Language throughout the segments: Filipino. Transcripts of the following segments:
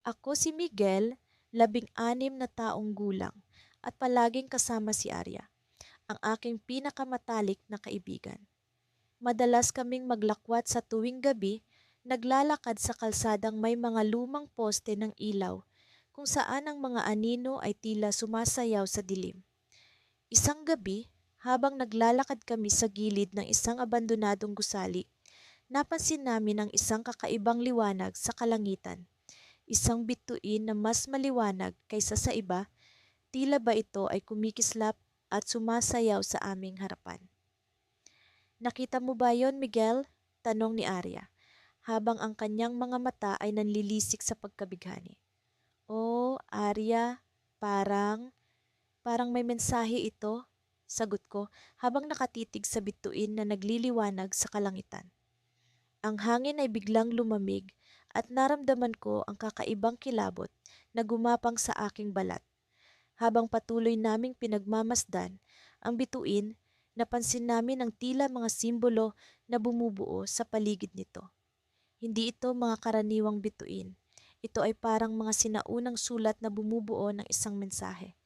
Ako si Miguel, 16 na taong gulang, at palaging kasama si Arya, ang aking pinakamatalik na kaibigan. Madalas kaming maglakwat sa tuwing gabi, naglalakad sa kalsadang may mga lumang poste ng ilaw, kung saan ang mga anino ay tila sumasayaw sa dilim. Isang gabi, habang naglalakad kami sa gilid ng isang abandonadong gusali, napansin namin ang isang kakaibang liwanag sa kalangitan. Isang bituin na mas maliwanag kaysa sa iba, tila ba ito ay kumikislap at sumasayaw sa aming harapan. Nakita mo ba yon, Miguel? Tanong ni Arya, habang ang kanyang mga mata ay nanlilisik sa pagkabighani. Oh, Arya, parang may mensahe ito, sagot ko habang nakatitig sa bituin na nagliliwanag sa kalangitan. Ang hangin ay biglang lumamig at naramdaman ko ang kakaibang kilabot na gumapang sa aking balat. Habang patuloy naming pinagmamasdan ang bituin, napansin namin ang tila mga simbolo na bumubuo sa paligid nito. Hindi ito mga karaniwang bituin. Ito ay parang mga sinaunang sulat na bumubuo ng isang mensahe.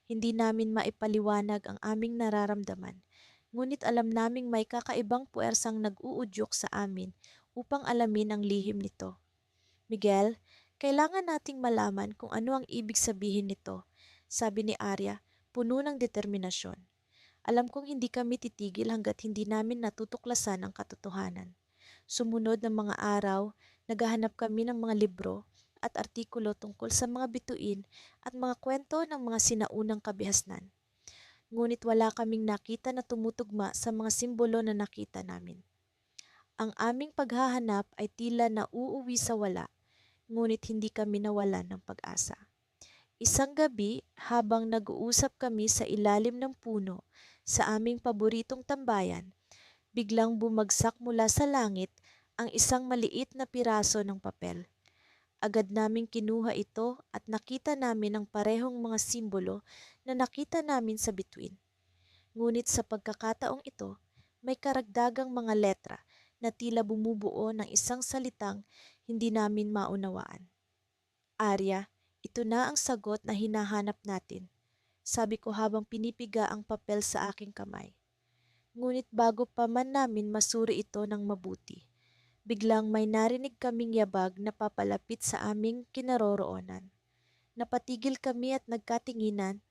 Hindi namin maipaliwanag ang aming nararamdaman, ngunit alam naming may kakaibang puwersang nag-uudyok sa amin upang alamin ang lihim nito. Miguel, kailangan nating malaman kung ano ang ibig sabihin nito, sabi ni Arya, puno ng determinasyon. Alam kong hindi kami titigil hanggat hindi namin natutuklasan ang katotohanan. Sumunod ng mga araw, naghahanap kami ng mga libro at artikulo tungkol sa mga bituin at mga kwento ng mga sinaunang kabihasnan. Ngunit wala kaming nakita na tumutugma sa mga simbolo na nakita namin. Ang aming paghahanap ay tila nauuwi sa wala, ngunit hindi kami nawalan ng pag-asa. Isang gabi, habang nag-uusap kami sa ilalim ng puno sa aming paboritong tambayan, biglang bumagsak mula sa langit ang isang maliit na piraso ng papel. Agad naming kinuha ito at nakita namin ang parehong mga simbolo na nakita namin sa bituin. Ngunit sa pagkakataong ito, may karagdagang mga letra na tila bumubuo ng isang salitang hindi namin maunawaan. Arya, ito na ang sagot na hinahanap natin, sabi ko habang pinipiga ang papel sa aking kamay. Ngunit bago pa man namin masuri ito ng mabuti, biglang may narinig kaming yabag na papalapit sa aming kinaroroonan. Napatigil kami at nagkatinginan,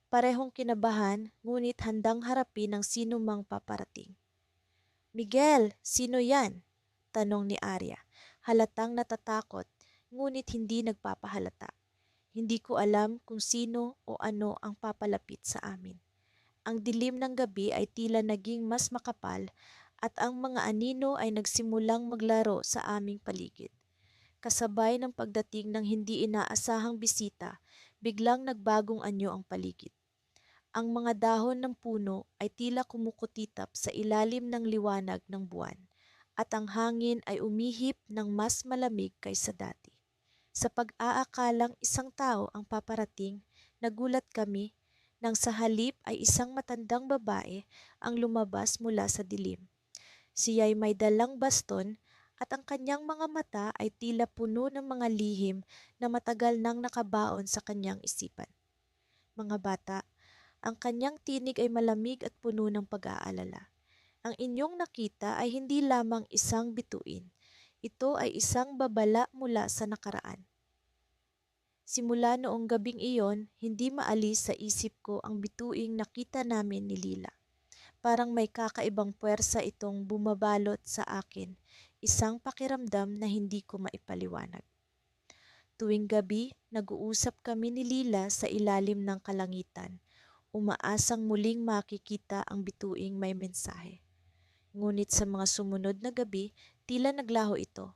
parehong kinabahan ngunit handang harapin ang sino mang paparating. Miguel, sino yan? Tanong ni Arya, halatang natatakot ngunit hindi nagpapahalata. Hindi ko alam kung sino o ano ang papalapit sa amin. Ang dilim ng gabi ay tila naging mas makapal at ang mga anino ay nagsimulang maglaro sa aming paligid. Kasabay ng pagdating ng hindi inaasahang bisita, biglang nagbagong anyo ang paligid. Ang mga dahon ng puno ay tila kumukutitap sa ilalim ng liwanag ng buwan at ang hangin ay umihip ng mas malamig kaysa dati. Sa pag-aakalang isang tao ang paparating, nagulat kami nang sa halip ay isang matandang babae ang lumabas mula sa dilim. Siya ay may dalang baston at ang kanyang mga mata ay tila puno ng mga lihim na matagal nang nakabaon sa kanyang isipan. Mga bata, ang kanyang tinig ay malamig at puno ng pag-aalala. Ang inyong nakita ay hindi lamang isang bituin. Ito ay isang babala mula sa nakaraan. Simula noong gabing iyon, hindi maalis sa isip ko ang bituing nakita namin ni Lila. Parang may kakaibang puwersa itong bumabalot sa akin, isang pakiramdam na hindi ko maipaliwanag. Tuwing gabi, nag-uusap kami ni Lila sa ilalim ng kalangitan, umaasang muling makikita ang bituing may mensahe. Ngunit sa mga sumunod na gabi, tila naglaho ito,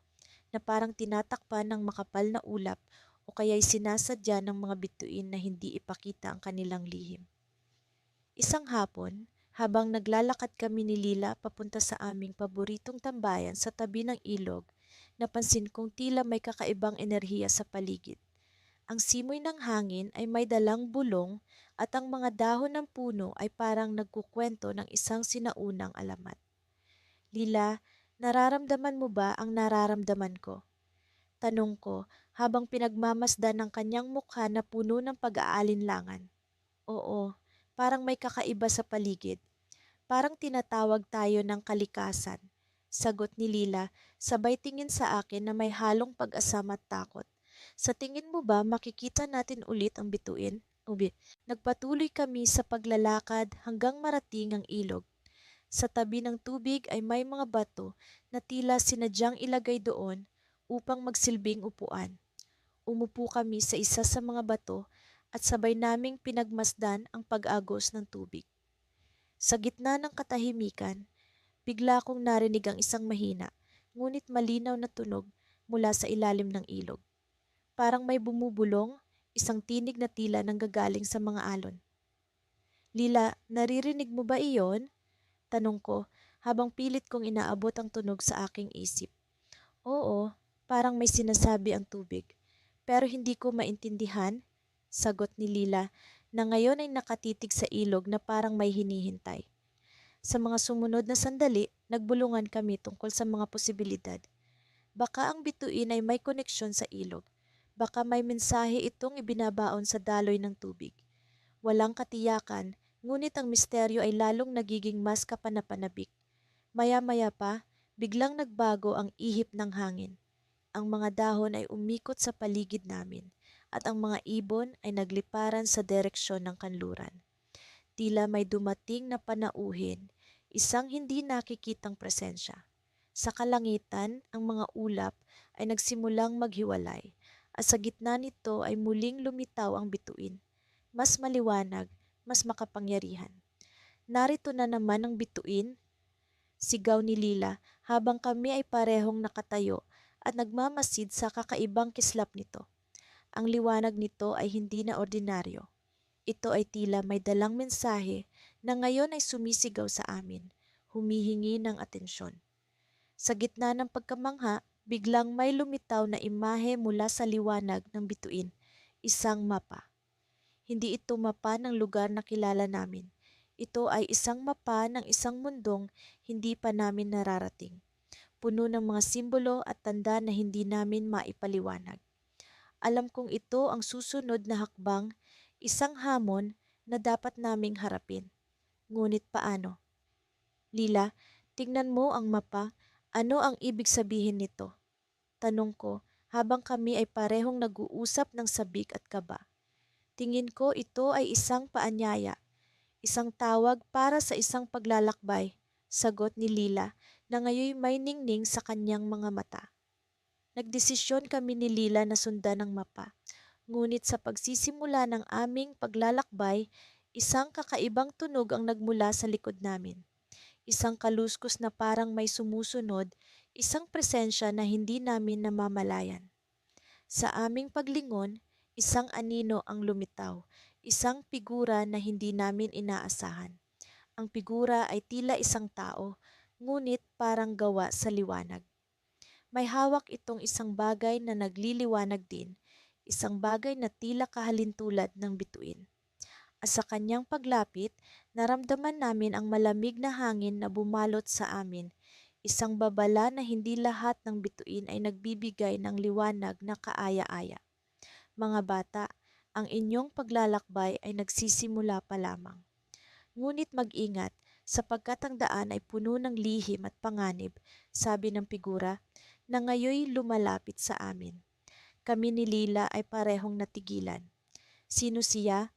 na parang tinatakpan ng makapal na ulap o kaya'y sinasadya ng mga bituin na hindi ipakita ang kanilang lihim. Isang hapon, habang naglalakad kami ni Lila papunta sa aming paboritong tambayan sa tabi ng ilog, napansin kong tila may kakaibang enerhiya sa paligid. Ang simoy ng hangin ay may dalang bulong at ang mga dahon ng puno ay parang nagkukwento ng isang sinaunang alamat. Lila, nararamdaman mo ba ang nararamdaman ko? Tanong ko habang pinagmamasdan ng kanyang mukha na puno ng pag-aalinlangan. Oo, parang may kakaiba sa paligid. Parang tinatawag tayo ng kalikasan. Sagot ni Lila, sabay tingin sa akin na may halong pag-asam at takot. Sa tingin mo ba makikita natin ulit ang bituin? Nagpatuloy kami sa paglalakad hanggang marating ang ilog. Sa tabi ng tubig ay may mga bato na tila sinadyang ilagay doon upang magsilbing upuan. Umupo kami sa isa sa mga bato at sabay naming pinagmasdan ang pag-agos ng tubig. Sa gitna ng katahimikan, bigla kong narinig ang isang mahina, ngunit malinaw na tunog mula sa ilalim ng ilog. Parang may bumubulong, isang tinig na tila nanggagaling sa mga alon. Lila, naririnig mo ba iyon? Tanong ko habang pilit kong inaabot ang tunog sa aking isip. Oo, parang may sinasabi ang tubig. Pero hindi ko maintindihan, sagot ni Lila na ngayon ay nakatitig sa ilog na parang may hinihintay. Sa mga sumunod na sandali, nagbulungan kami tungkol sa mga posibilidad. Baka ang bituin ay may koneksyon sa ilog. Baka may mensahe itong ibinabaon sa daloy ng tubig. Walang katiyakan, ngunit ang misteryo ay lalong nagiging mas kapanapanabik. Maya-maya pa, biglang nagbago ang ihip ng hangin. Ang mga dahon ay umikot sa paligid namin at ang mga ibon ay nagliparan sa direksyon ng kanluran. Tila may dumating na panauhin, isang hindi nakikitang presensya. Sa kalangitan, ang mga ulap ay nagsimulang maghiwalay at sa gitna nito ay muling lumitaw ang bituin. Mas maliwanag, mas makapangyarihan. Narito na naman ang bituin, sigaw ni Lila habang kami ay parehong nakatayo at nagmamasid sa kakaibang kislap nito. Ang liwanag nito ay hindi na ordinaryo. Ito ay tila may dalang mensahe na ngayon ay sumisigaw sa amin, humihingi ng atensyon. Sa gitna ng pagkamangha, biglang may lumitaw na imahe mula sa liwanag ng bituin, isang mapa. Hindi ito mapa ng lugar na kilala namin. Ito ay isang mapa ng isang mundong hindi pa namin nararating, puno ng mga simbolo at tanda na hindi namin maipaliwanag. Alam kong ito ang susunod na hakbang, isang hamon na dapat naming harapin. Ngunit paano? Lila, tingnan mo ang mapa. Ano ang ibig sabihin nito? Tanong ko habang kami ay parehong nag-uusap ng sabik at kaba. Tingin ko ito ay isang paanyaya, isang tawag para sa isang paglalakbay, sagot ni Lila na ngayon may ningning sa kanyang mga mata. Nagdesisyon kami ni Lila na sundan ang mapa. Ngunit sa pagsisimula ng aming paglalakbay, isang kakaibang tunog ang nagmula sa likod namin. Isang kaluskos na parang may sumusunod, isang presensya na hindi namin namamalayan. Sa aming paglingon, isang anino ang lumitaw, isang figura na hindi namin inaasahan. Ang figura ay tila isang tao, ngunit parang gawa sa liwanag. May hawak itong isang bagay na nagliliwanag din, isang bagay na tila kahalintulad ng bituin. At sa kanyang paglapit, naramdaman namin ang malamig na hangin na bumalot sa amin, isang babala na hindi lahat ng bituin ay nagbibigay ng liwanag na kaaya-aya. Mga bata, ang inyong paglalakbay ay nagsisimula pa lamang. Ngunit mag-ingat, sapagkat ang daan ay puno ng lihim at panganib, sabi ng figura, na ngayoy lumalapit sa amin. Kami ni Lila ay parehong natigilan. Sino siya?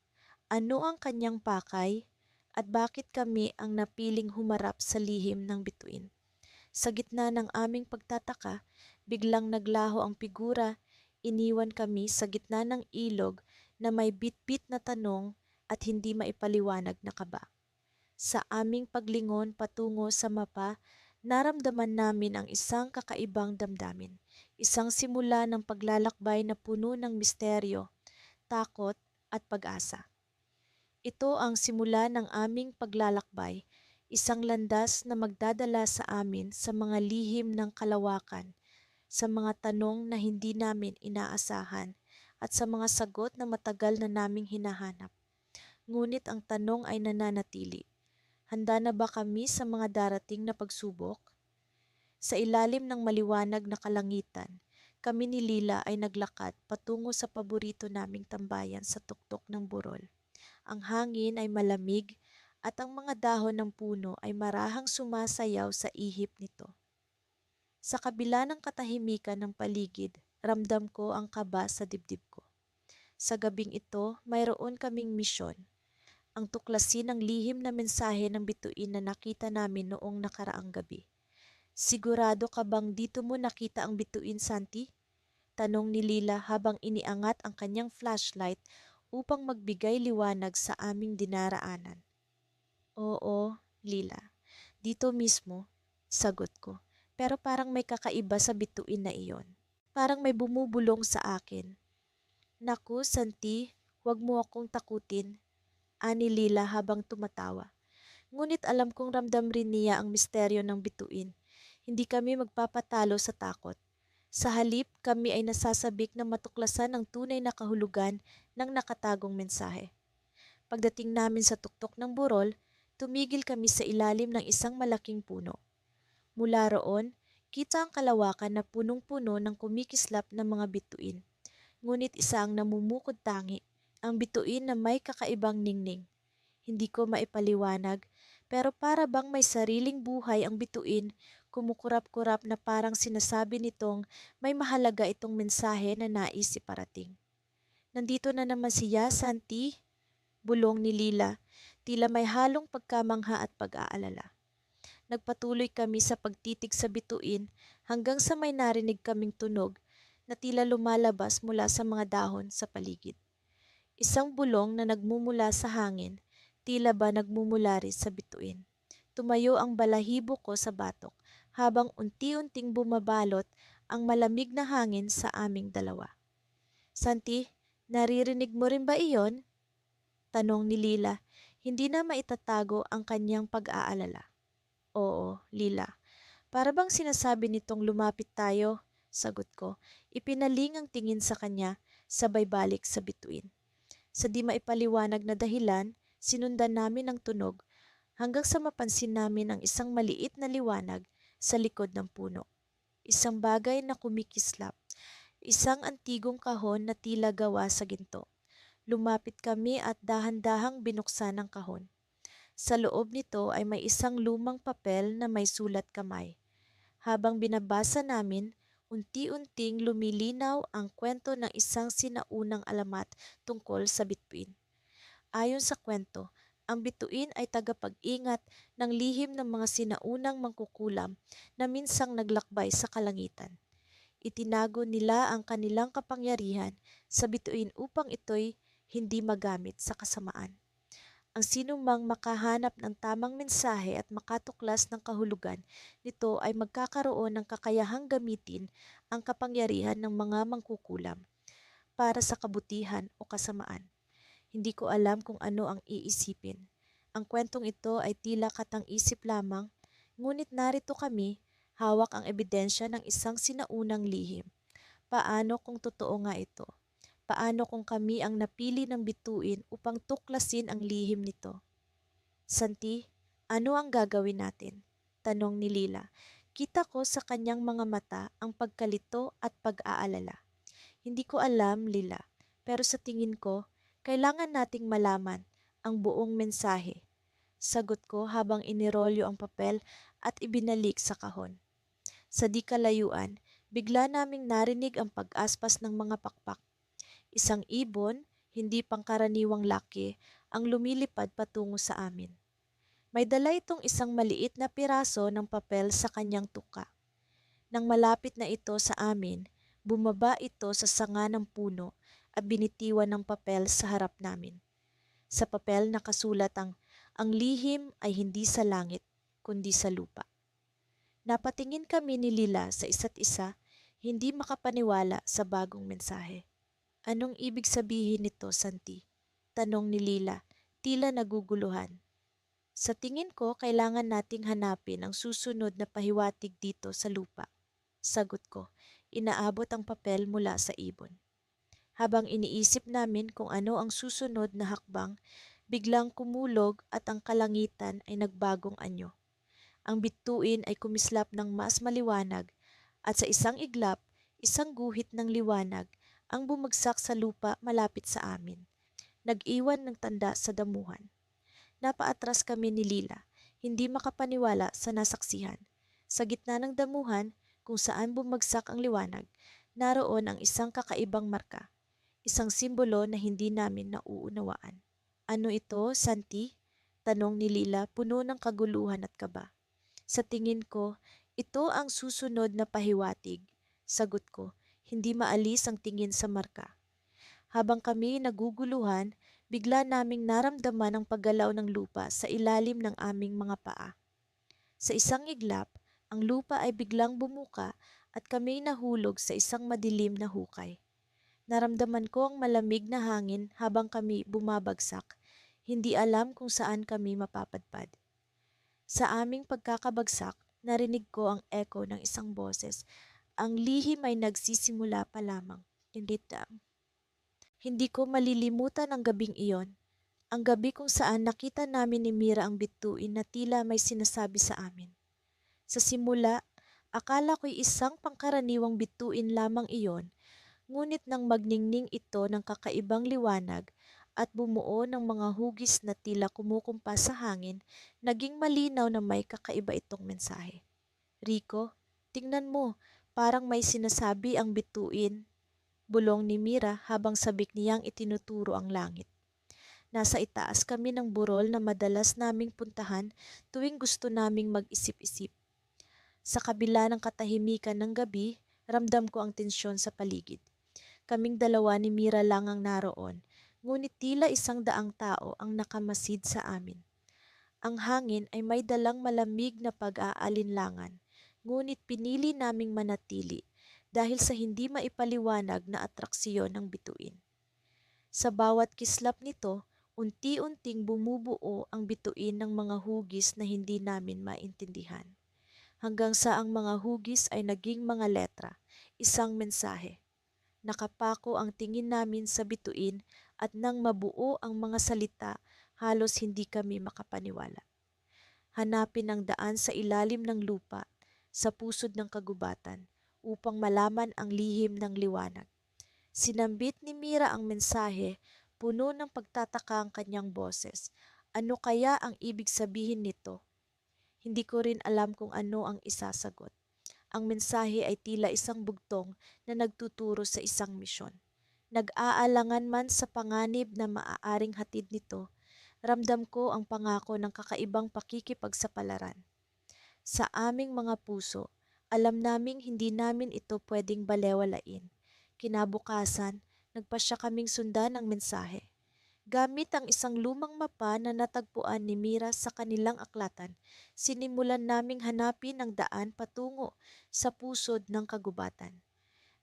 Ano ang kanyang pakay? At bakit kami ang napiling humarap sa lihim ng bituin? Sa gitna ng aming pagtataka, biglang naglaho ang figura, iniwan kami sa gitna ng ilog na may bitbit na tanong at hindi maipaliwanag na kaba. Sa aming paglingon patungo sa mapa, naramdaman namin ang isang kakaibang damdamin, isang simula ng paglalakbay na puno ng misteryo, takot at pag-asa. Ito ang simula ng aming paglalakbay, isang landas na magdadala sa amin sa mga lihim ng kalawakan, sa mga tanong na hindi namin inaasahan, at sa mga sagot na matagal na naming hinahanap. Ngunit ang tanong ay nananatili. Handa na ba kami sa mga darating na pagsubok? Sa ilalim ng maliwanag na kalangitan, kami ni Lila ay naglakad patungo sa paborito naming tambayan sa tuktok ng burol. Ang hangin ay malamig at ang mga dahon ng puno ay marahang sumasayaw sa ihip nito. Sa kabila ng katahimikan ng paligid, ramdam ko ang kaba sa dibdib ko. Sa gabing ito, mayroon kaming misyon, ang tuklasin ang lihim na mensahe ng bituin na nakita namin noong nakaraang gabi. Sigurado ka bang dito mo nakita ang bituin, Santi? Tanong ni Lila habang iniangat ang kanyang flashlight upang magbigay liwanag sa aming dinaraanan. Oo, Lila. Dito mismo, sagot ko. Pero parang may kakaiba sa bituin na iyon. Parang may bumubulong sa akin. Naku, Santi, huwag mo akong takutin, ani Lila habang tumatawa. Ngunit alam kong ramdam rin niya ang misteryo ng bituin. Hindi kami magpapatalo sa takot. Sa halip, kami ay nasasabik na matuklasan ang tunay na kahulugan ng nakatagong mensahe. Pagdating namin sa tuktok ng burol, tumigil kami sa ilalim ng isang malaking puno. Mula roon, kita ang kalawakan na punong-puno ng kumikislap na mga bituin. Ngunit isa ang namumukod tangi, ang bituin na may kakaibang ningning. Hindi ko maipaliwanag, pero para bang may sariling buhay ang bituin, kumukurap-kurap na parang sinasabi nitong may mahalaga itong mensahe na nais iparating. Nandito na naman siya, Santi, bulong ni Lila, tila may halong pagkamangha at pag-aalala. Nagpatuloy kami sa pagtitig sa bituin hanggang sa may narinig kaming tunog na tila lumalabas mula sa mga dahon sa paligid. Isang bulong na nagmumula sa hangin, tila ba nagmumula rin sa bituin. Tumayo ang balahibo ko sa batok habang unti-unting bumabalot ang malamig na hangin sa aming dalawa. Santi, naririnig mo rin ba iyon? Tanong ni Lila, hindi na maitatago ang kanyang pag-aalala. Oo, Lila. Para bang sinasabi nitong lumapit tayo? Sagot ko. Ipinaling ang tingin sa kanya, sabay balik sa bituin. Sa di maipaliwanag na dahilan, sinundan namin ang tunog hanggang sa mapansin namin ang isang maliit na liwanag sa likod ng puno. Isang bagay na kumikislap. Isang antigong kahon na tila gawa sa ginto. Lumapit kami at dahan-dahang binuksan ang kahon. Sa loob nito ay may isang lumang papel na may sulat kamay. Habang binabasa namin, unti-unting lumilinaw ang kwento ng isang sinaunang alamat tungkol sa bituin. Ayon sa kwento, ang bituin ay tagapag-ingat ng lihim ng mga sinaunang mangkukulam na minsang naglakbay sa kalangitan. Itinago nila ang kanilang kapangyarihan sa bituin upang ito'y hindi magamit sa kasamaan. Ang sinumang makahanap ng tamang mensahe at makatuklas ng kahulugan nito ay magkakaroon ng kakayahang gamitin ang kapangyarihan ng mga mangkukulam para sa kabutihan o kasamaan. Hindi ko alam kung ano ang iisipin. Ang kwentong ito ay tila katang-isip lamang, ngunit narito kami, hawak ang ebidensya ng isang sinaunang lihim. Paano kung totoo nga ito? Paano kung kami ang napili ng bituin upang tuklasin ang lihim nito? Santi, ano ang gagawin natin? Tanong ni Lila. Kita ko sa kanyang mga mata ang pagkalito at pag-aalala. Hindi ko alam, Lila, pero sa tingin ko, kailangan nating malaman ang buong mensahe. Sagot ko habang inirolyo ang papel at ibinalik sa kahon. Sa di kalayuan, bigla naming narinig ang pag-aspas ng mga pakpak. Isang ibon, hindi pangkaraniwang laki, ang lumilipad patungo sa amin. May dala itong isang maliit na piraso ng papel sa kanyang tuka. Nang malapit na ito sa amin, bumaba ito sa sanga ng puno at binitiwan ng papel sa harap namin. Sa papel nakasulat ang lihim ay hindi sa langit, kundi sa lupa. Napatingin kami ni Lila sa isa't isa, hindi makapaniwala sa bagong mensahe. Anong ibig sabihin nito, Santi? Tanong ni Lila, tila naguguluhan. Sa tingin ko, kailangan nating hanapin ang susunod na pahiwatig dito sa lupa. Sagot ko, inaabot ang papel mula sa ibon. Habang iniisip namin kung ano ang susunod na hakbang, biglang kumulog at ang kalangitan ay nagbagong anyo. Ang bituin ay kumislap ng mas maliwanag at sa isang iglap, isang guhit ng liwanag ang bumagsak sa lupa malapit sa amin. Nag-iwan ng tanda sa damuhan. Napaatras kami ni Lila, hindi makapaniwala sa nasaksihan. Sa gitna ng damuhan, kung saan bumagsak ang liwanag, naroon ang isang kakaibang marka, isang simbolo na hindi namin nauunawaan. Ano ito, Santi? Tanong ni Lila, puno ng kaguluhan at kaba. Sa tingin ko, ito ang susunod na pahiwatig. Sagot ko, hindi maalis ang tingin sa marka. Habang kami naguguluhan, bigla naming naramdaman ang paggalaw ng lupa sa ilalim ng aming mga paa. Sa isang iglap, ang lupa ay biglang bumuka at kami nahulog sa isang madilim na hukay. Naramdaman ko ang malamig na hangin habang kami bumabagsak. Hindi alam kung saan kami mapapadpad. Sa aming pagkakabagsak, narinig ko ang echo ng isang boses. Ang lihim ay nagsisimula pa lamang. Hindi ko malilimutan ang gabing iyon. Ang gabi kung saan nakita namin ni Mira ang bituin na tila may sinasabi sa amin. Sa simula, akala ko'y isang pangkaraniwang bituin lamang iyon, ngunit nang magningning ito ng kakaibang liwanag at bumuo ng mga hugis na tila kumukumpas sa hangin, naging malinaw na may kakaiba itong mensahe. Rico, tingnan mo, parang may sinasabi ang bituin, bulong ni Mira habang sabik niyang itinuturo ang langit. Nasa itaas kami ng burol na madalas naming puntahan tuwing gusto naming mag-isip-isip. Sa kabila ng katahimikan ng gabi, ramdam ko ang tensyon sa paligid. Kaming dalawa ni Mira lang ang naroon, ngunit tila isang daang tao ang nakamasid sa amin. Ang hangin ay may dalang malamig na pag-aalinlangan, ngunit pinili naming manatili dahil sa hindi maipaliwanag na atraksyon ng bituin. Sa bawat kislap nito, unti-unting bumubuo ang bituin ng mga hugis na hindi namin maintindihan. Hanggang sa ang mga hugis ay naging mga letra, isang mensahe. Nakapako ang tingin namin sa bituin at nang mabuo ang mga salita, halos hindi kami makapaniwala. Hanapin ang daan sa ilalim ng lupa, sa pusod ng kagubatan, upang malaman ang lihim ng liwanag. Sinambit ni Mira ang mensahe, puno ng pagtataka ang kanyang boses. Ano kaya ang ibig sabihin nito? Hindi ko rin alam kung ano ang isasagot. Ang mensahe ay tila isang bugtong na nagtuturo sa isang misyon. Nag-aalangan man sa panganib na maaaring hatid nito, ramdam ko ang pangako ng kakaibang pakikipagsapalaran. Sa aming mga puso, alam naming hindi namin ito pwedeng balewalain. Kinabukasan, nagpasya kaming sundan ang mensahe. Gamit ang isang lumang mapa na natagpuan ni Mira sa kanilang aklatan, sinimulan naming hanapin ang daan patungo sa pusod ng kagubatan.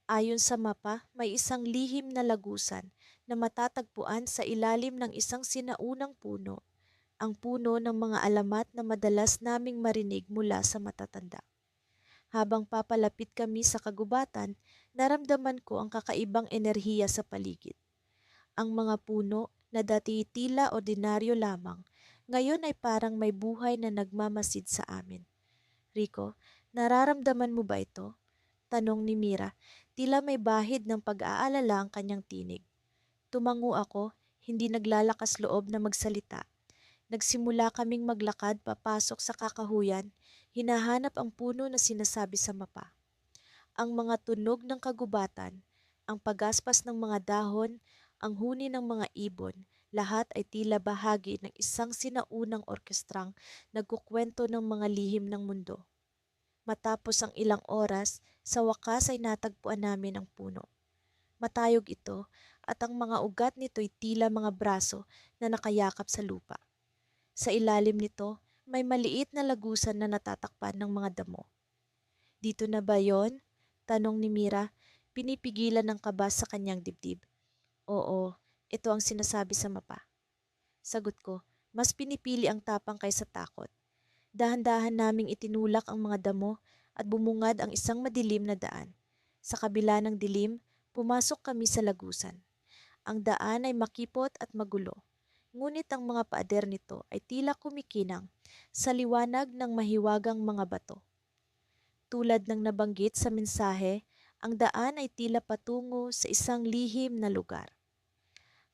Ayon sa mapa, may isang lihim na lagusan na matatagpuan sa ilalim ng isang sinaunang puno, ang puno ng mga alamat na madalas naming marinig mula sa matatanda. Habang papalapit kami sa kagubatan, naramdaman ko ang kakaibang enerhiya sa paligid. Ang mga puno na dati tila ordinaryo lamang, ngayon ay parang may buhay na nagmamasid sa amin. Rico, nararamdaman mo ba ito? Tanong ni Mira, tila may bahid ng pag-aalala ang kanyang tinig. Tumango ako, hindi naglalakas loob na magsalita. Nagsimula kaming maglakad papasok sa kakahuyan, hinahanap ang puno na sinasabi sa mapa. Ang mga tunog ng kagubatan, ang pagaspas ng mga dahon, ang huni ng mga ibon, lahat ay tila bahagi ng isang sinaunang orkestrang nagkukwento ng mga lihim ng mundo. Matapos ang ilang oras, sa wakas ay natagpuan namin ang puno. Matayog ito at ang mga ugat nito'y tila mga braso na nakayakap sa lupa. Sa ilalim nito, may maliit na lagusan na natatakpan ng mga damo. Dito na ba yon? Tanong ni Mira, pinipigilan ng kaba sa kanyang dibdib. Oo, ito ang sinasabi sa mapa. Sagot ko, mas pinipili ang tapang kaysa takot. Dahan-dahan naming itinulak ang mga damo at bumungad ang isang madilim na daan. Sa kabila ng dilim, pumasok kami sa lagusan. Ang daan ay makipot at magulo. Ngunit ang mga paader nito ay tila kumikinang sa liwanag ng mahiwagang mga bato. Tulad ng nabanggit sa mensahe, Ang daan ay tila patungo sa isang lihim na lugar.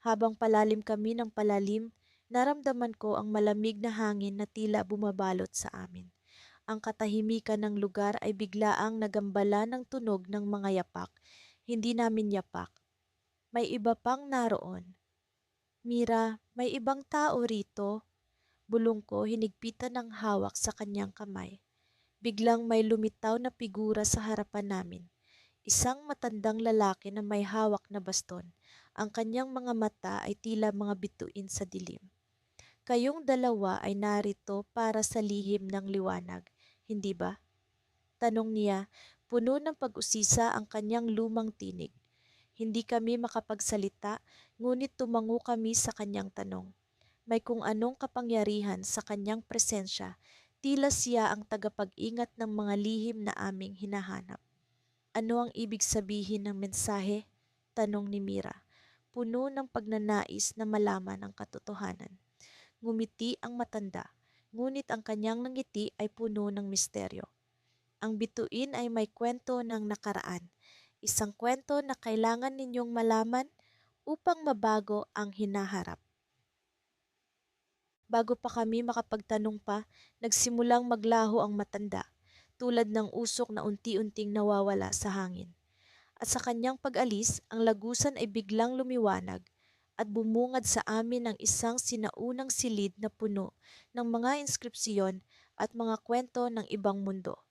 Habang palalim kami ng palalim, naramdaman ko ang malamig na hangin na tila bumabalot sa amin. Ang katahimikan ng lugar ay biglaang nagambala ng tunog ng mga yapak. Hindi namin yapak. May iba pang naroon. Mira, may ibang tao rito. Bulong ko hinigpitan ng hawak sa kanyang kamay. Biglang may lumitaw na figura sa harapan namin. Isang matandang lalaki na may hawak na baston. Ang kanyang mga mata ay tila mga bituin sa dilim. Kayong dalawa ay narito para sa lihim ng liwanag, hindi ba? Tanong niya, puno ng pag-usisa ang kanyang lumang tinig. Hindi kami makapagsalita, ngunit tumango kami sa kanyang tanong. May kung anong kapangyarihan sa kanyang presensya, tila siya ang tagapag-ingat ng mga lihim na aming hinahanap. Ano ang ibig sabihin ng mensahe? Tanong ni Mira, puno ng pagnanais na malaman ang katotohanan. Ngumiti ang matanda, ngunit ang kanyang ngiti ay puno ng misteryo. Ang bituin ay may kwento ng nakaraan, isang kwento na kailangan ninyong malaman upang mabago ang hinaharap. Bago pa kami makapagtanong pa, nagsimulang maglaho ang matanda, tulad ng usok na unti-unting nawawala sa hangin. At sa kanyang pag-alis, ang lagusan ay biglang lumiwanag at bumungad sa amin ang isang sinaunang silid na puno ng mga inskripsyon at mga kwento ng ibang mundo.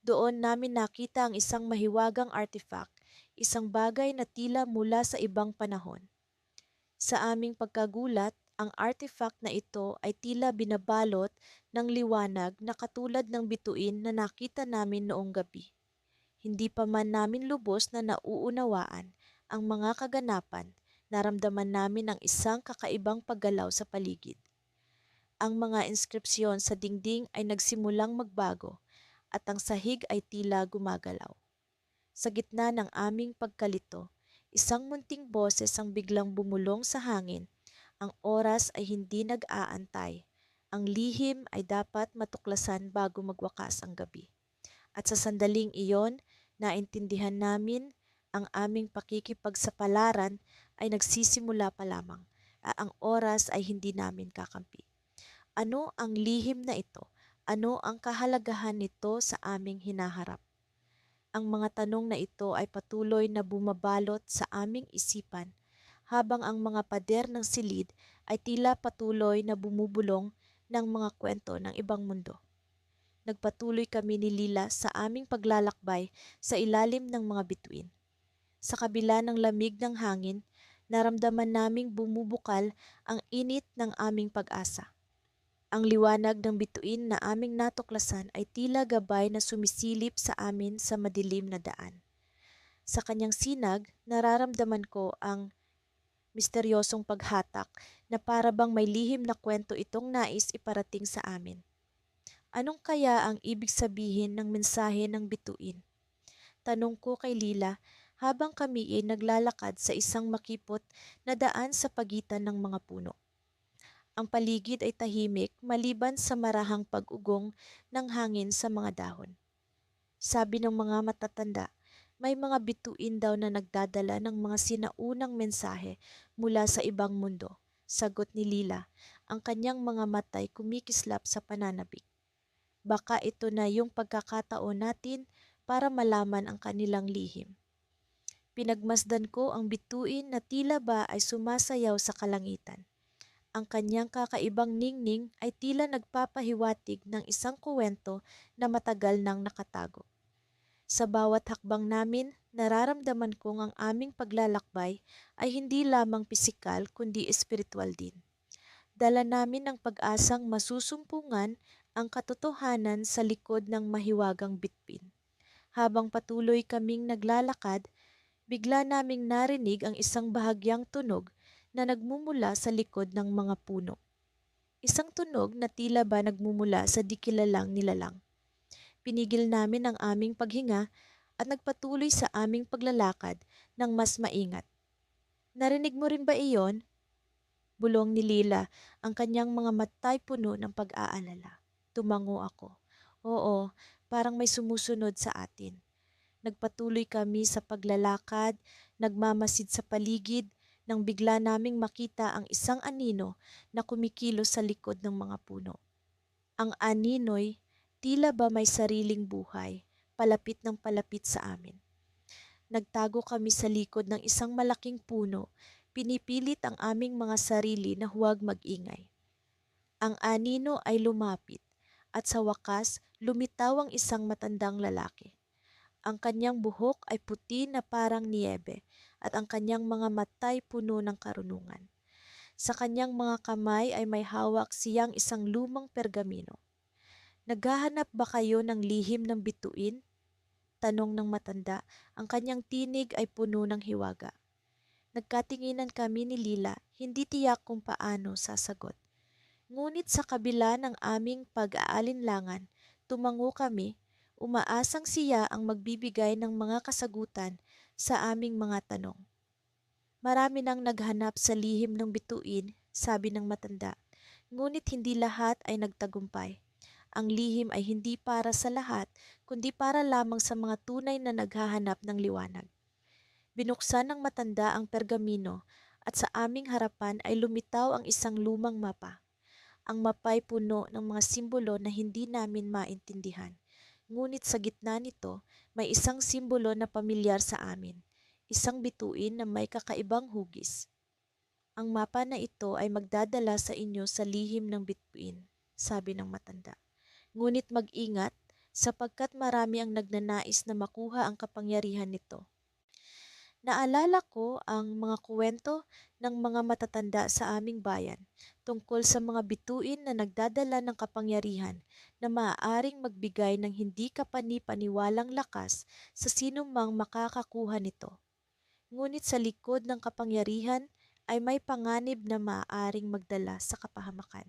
Doon namin nakita ang isang mahiwagang artifact, isang bagay na tila mula sa ibang panahon. Sa aming pagkagulat, ang artifact na ito ay tila binabalot ng liwanag na katulad ng bituin na nakita namin noong gabi. Hindi pa man namin lubos na nauunawaan ang mga kaganapan, naramdaman namin ang isang kakaibang paggalaw sa paligid. Ang mga inskripsyon sa dingding ay nagsimulang magbago at ang sahig ay tila gumagalaw. Sa gitna ng aming pagkalito, isang munting boses ang biglang bumulong sa hangin. Ang oras ay hindi nag-aantay. Ang lihim ay dapat matuklasan bago magwakas ang gabi. At sa sandaling iyon, naintindihan namin ang aming pakikipagsapalaran ay nagsisimula pa lamang at ang oras ay hindi namin kakampi. Ano ang lihim na ito? Ano ang kahalagahan nito sa aming hinaharap? Ang mga tanong na ito ay patuloy na bumabalot sa aming isipan habang ang mga pader ng silid ay tila patuloy na bumubulong ng mga kwento ng ibang mundo. Nagpatuloy kami ni Lila sa aming paglalakbay sa ilalim ng mga bituin. Sa kabila ng lamig ng hangin, naramdaman naming bumubukal ang init ng aming pag-asa. Ang liwanag ng bituin na aming natuklasan ay tila gabay na sumisilip sa amin sa madilim na daan. Sa kanyang sinag, nararamdaman ko ang misteryosong paghatak na para bang may lihim na kwento itong nais iparating sa amin. Anong kaya ang ibig sabihin ng mensahe ng bituin? Tanong ko kay Lila habang kami ay naglalakad sa isang makipot na daan sa pagitan ng mga puno. Ang paligid ay tahimik maliban sa marahang pag-ugong ng hangin sa mga dahon. Sabi ng mga matatanda, may mga bituin daw na nagdadala ng mga sinaunang mensahe mula sa ibang mundo. Sagot ni Lila, ang kanyang mga matay kumikislap sa pananabik. Baka ito na yung pagkakataon natin para malaman ang kanilang lihim. Pinagmasdan ko ang bituin na tila ba ay sumasayaw sa kalangitan. Ang kanyang kakaibang ningning ay tila nagpapahiwatig ng isang kuwento na matagal nang nakatago. Sa bawat hakbang namin, nararamdaman kong ang aming paglalakbay ay hindi lamang pisikal kundi espiritual din. Dala namin ang pag-asang masusumpungan ang katotohanan sa likod ng mahiwagang bitbin. Habang patuloy kaming naglalakad, bigla naming narinig ang isang bahagyang tunog na nagmumula sa likod ng mga puno. Isang tunog na tila ba nagmumula sa di kilalang nilalang. Pinigil namin ang aming paghinga at nagpatuloy sa aming paglalakad ng mas maingat. Narinig mo rin ba iyon? Bulong ni Lila, ang kanyang mga matay puno ng pag-aalala. Tumango ako. Oo, parang may sumusunod sa atin. Nagpatuloy kami sa paglalakad, nagmamasid sa paligid, nang bigla naming makita ang isang anino na kumikilos sa likod ng mga puno. Ang anino'y tila ba may sariling buhay, palapit ng palapit sa amin. Nagtago kami sa likod ng isang malaking puno, pinipilit ang aming mga sarili na huwag mag-ingay. Ang anino ay lumapit at sa wakas lumitaw ang isang matandang lalaki. Ang kanyang buhok ay puti na parang niyebe at ang kanyang mga matay puno ng karunungan. Sa kanyang mga kamay ay may hawak siyang isang lumang pergamino. Naghahanap ba kayo ng lihim ng bituin? Tanong ng matanda, ang kanyang tinig ay puno ng hiwaga. Nagkatinginan kami ni Lila, hindi tiyak kung paano sasagot. Ngunit sa kabila ng aming pag-aalinlangan, tumango kami, umaasang siya ang magbibigay ng mga kasagutan sa aming mga tanong. Marami nang naghanap sa lihim ng bituin, sabi ng matanda, ngunit hindi lahat ay nagtagumpay. Ang lihim ay hindi para sa lahat, kundi para lamang sa mga tunay na naghahanap ng liwanag. Binuksan ng matanda ang pergamino at sa aming harapan ay lumitaw ang isang lumang mapa. Ang mapa'y puno ng mga simbolo na hindi namin maintindihan. Ngunit sa gitna nito, may isang simbolo na pamilyar sa amin, isang bituin na may kakaibang hugis. Ang mapa na ito ay magdadala sa inyo sa lihim ng bituin, sabi ng matanda. Ngunit mag-ingat sapagkat marami ang nagnanais na makuha ang kapangyarihan nito. Naalala ko ang mga kuwento ng mga matatanda sa aming bayan tungkol sa mga bituin na nagdadala ng kapangyarihan na maaaring magbigay ng hindi kapani-paniwalang lakas sa sinumang makakakuha nito. Ngunit sa likod ng kapangyarihan ay may panganib na maaaring magdala sa kapahamakan.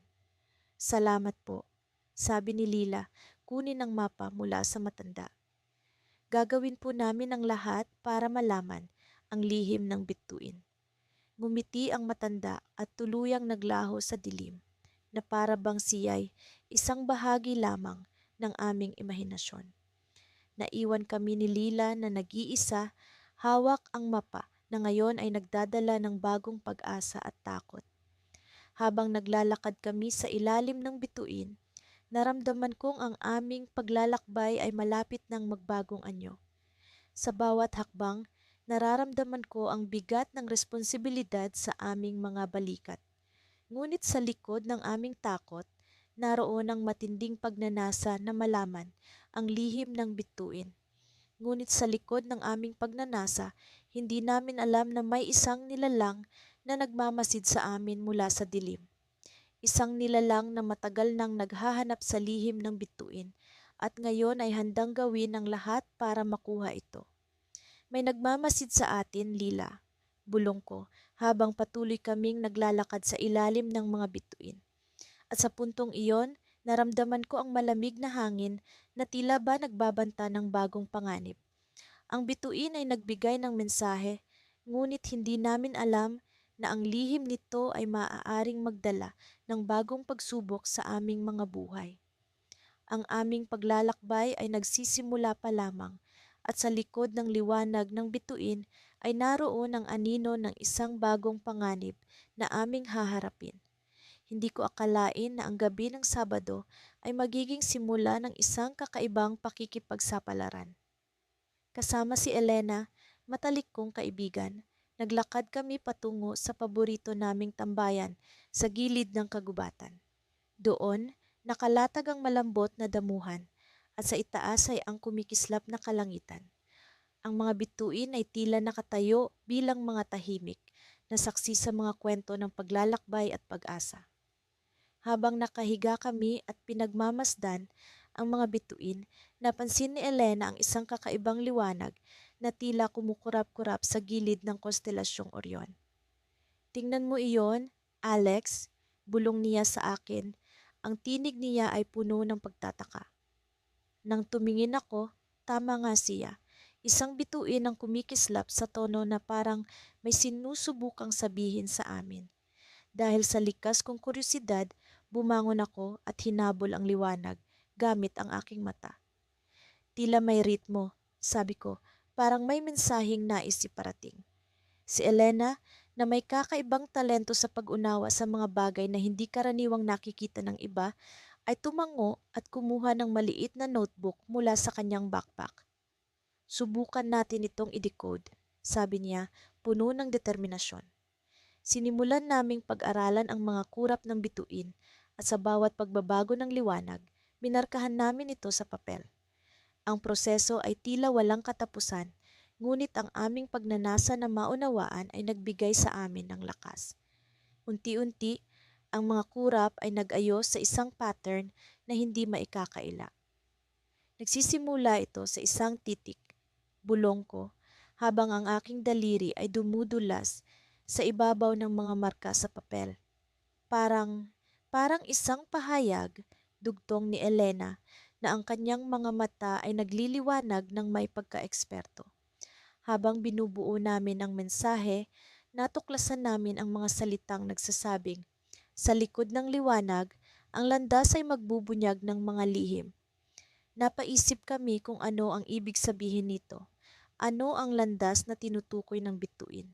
Salamat po, sabi ni Lila, kunin ang mapa mula sa matanda. Gagawin po namin ang lahat para malaman ang lihim ng bituin. Ngumiti ang matanda at tuluyang naglaho sa dilim, na para bang siya'y isang bahagi lamang ng aming imahinasyon. Naiwan kami ni Lila na nag-iisa, hawak ang mapa na ngayon ay nagdadala ng bagong pag-asa at takot. Habang naglalakad kami sa ilalim ng bituin, naramdaman kong ang aming paglalakbay ay malapit ng magbagong anyo. Sa bawat hakbang, nararamdaman ko ang bigat ng responsibilidad sa aming mga balikat. Ngunit sa likod ng aming takot, naroon ang matinding pagnanasa na malaman ang lihim ng bituin. Ngunit sa likod ng aming pagnanasa, hindi namin alam na may isang nilalang na nagmamasid sa amin mula sa dilim. Isang nilalang na matagal nang naghahanap sa lihim ng bituin at ngayon ay handang gawin ang lahat para makuha ito. May nagmamasid sa atin, Lila, bulong ko, habang patuloy kaming naglalakad sa ilalim ng mga bituin. At sa puntong iyon, naramdaman ko ang malamig na hangin na tila ba nagbabanta ng bagong panganib. Ang bituin ay nagbigay ng mensahe, ngunit hindi namin alam na ang lihim nito ay maaaring magdala ng bagong pagsubok sa aming mga buhay. Ang aming paglalakbay ay nagsisimula pa lamang at sa likod ng liwanag ng bituin ay naroon ang anino ng isang bagong panganib na aming haharapin. Hindi ko akalain na ang gabi ng Sabado ay magiging simula ng isang kakaibang pakikipagsapalaran. Kasama si Elena, matalik kong kaibigan, naglakad kami patungo sa paborito naming tambayan sa gilid ng kagubatan. Doon, nakalatag ang malambot na damuhan at sa itaas ay ang kumikislap na kalangitan. Ang mga bituin ay tila nakatayo bilang mga tahimik na saksi sa mga kwento ng paglalakbay at pag-asa. Habang nakahiga kami at pinagmamasdan ang mga bituin, napansin ni Elena ang isang kakaibang liwanag na tila kumukurap-kurap sa gilid ng konstelasyong Orion. Tingnan mo iyon, Alex, bulong niya sa akin. Ang tinig niya ay puno ng pagtataka. Nang tumingin ako, tama nga siya. Isang bituin ang kumikislap sa tono na parang may sinusubukang sabihin sa amin. Dahil sa likas kong kuryosidad, bumangon ako at hinabol ang liwanag gamit ang aking mata. Tila may ritmo, Sabi ko, parang may mensaheng nais iparating. Si Elena, na may kakaibang talento sa pag-unawa sa mga bagay na hindi karaniwang nakikita ng iba, ay tumango at kumuha ng maliit na notebook mula sa kanyang backpack. Subukan natin itong i-decode, sabi niya, puno ng determinasyon. Sinimulan naming pag-aralan ang mga kurap ng bituin at sa bawat pagbabago ng liwanag, minarkahan namin ito sa papel. Ang proseso ay tila walang katapusan, ngunit ang aming pagnanasa na maunawaan ay nagbigay sa amin ng lakas. Unti-unti, ang mga kurap ay nag-ayos sa isang pattern na hindi maikakaila. Nagsisimula ito sa isang titik, bulong ko, habang ang aking daliri ay dumudulas sa ibabaw ng mga marka sa papel. Parang, parang isang pahayag, dugtong ni Elena, na ang kanyang mga mata ay nagliliwanag ng may pagka-eksperto. Habang binubuo namin ang mensahe, natuklasan namin ang mga salitang nagsasabing, sa likod ng liwanag, ang landas ay magbubunyag ng mga lihim. Napaisip kami kung ano ang ibig sabihin nito. Ano ang landas na tinutukoy ng bituin?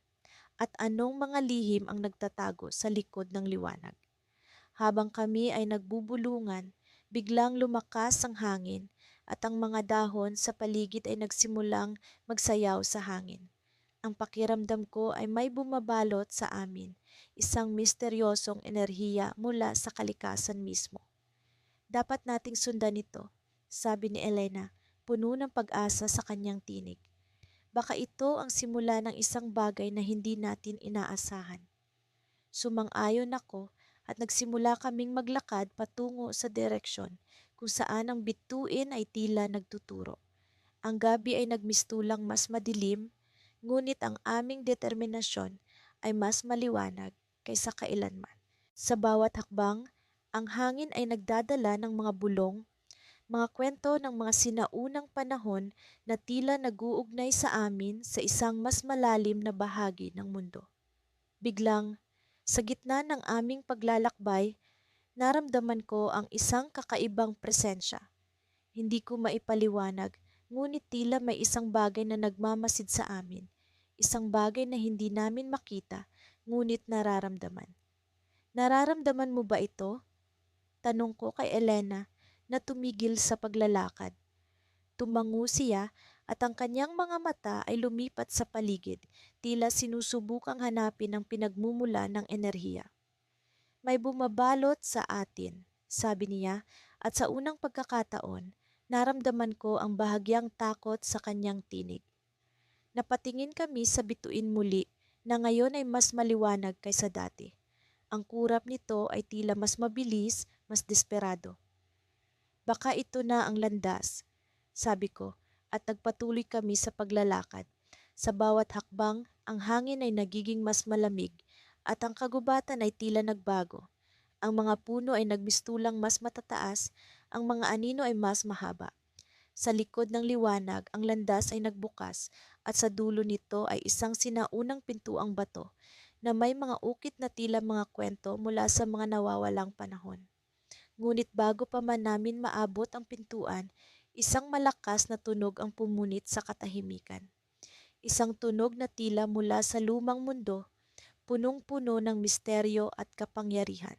At anong mga lihim ang nagtatago sa likod ng liwanag? Habang kami ay nagbubulungan, biglang lumakas ang hangin at ang mga dahon sa paligid ay nagsimulang magsayaw sa hangin. Ang pakiramdam ko ay may bumabalot sa amin, isang misteryosong enerhiya mula sa kalikasan mismo. Dapat nating sundan ito, sabi ni Elena, puno ng pag-asa sa kanyang tinig. Baka ito ang simula ng isang bagay na hindi natin inaasahan. Sumang-ayon ako at nagsimula kaming maglakad patungo sa direksyon kung saan ang bituin ay tila nagtuturo. Ang gabi ay nagmistulang mas madilim, ngunit ang aming determinasyon ay mas maliwanag kaysa kailanman. Sa bawat hakbang, ang hangin ay nagdadala ng mga bulong, mga kwento ng mga sinaunang panahon na tila nag-uugnay sa amin sa isang mas malalim na bahagi ng mundo. Biglang, sa gitna ng aming paglalakbay, naramdaman ko ang isang kakaibang presensya. Hindi ko maipaliwanag, ngunit tila may isang bagay na nagmamasid sa amin. Isang bagay na hindi namin makita, ngunit nararamdaman. Nararamdaman mo ba ito? Tanong ko kay Elena na tumigil sa paglalakad. Tumango siya at ang kanyang mga mata ay lumipat sa paligid, tila sinusubukang hanapin ang pinagmumula ng enerhiya. May bumabalot sa atin, sabi niya, at sa unang pagkakataon, naramdaman ko ang bahagyang takot sa kanyang tinig. Napatingin kami sa bituin muli na ngayon ay mas maliwanag kaysa dati. Ang kurap nito ay tila mas mabilis, mas desperado. Baka ito na ang landas, sabi ko, at nagpatuloy kami sa paglalakad. Sa bawat hakbang, ang hangin ay nagiging mas malamig at ang kagubatan ay tila nagbago. Ang mga puno ay nagmistulang mas matataas, ang mga anino ay mas mahaba. Sa likod ng liwanag, ang landas ay nagbukas at sa dulo nito ay isang sinaunang pintuang bato na may mga ukit na tila mga kwento mula sa mga nawawalang panahon. Ngunit bago pa man namin maabot ang pintuan, isang malakas na tunog ang pumunit sa katahimikan. Isang tunog na tila mula sa lumang mundo, punong-puno ng misteryo at kapangyarihan.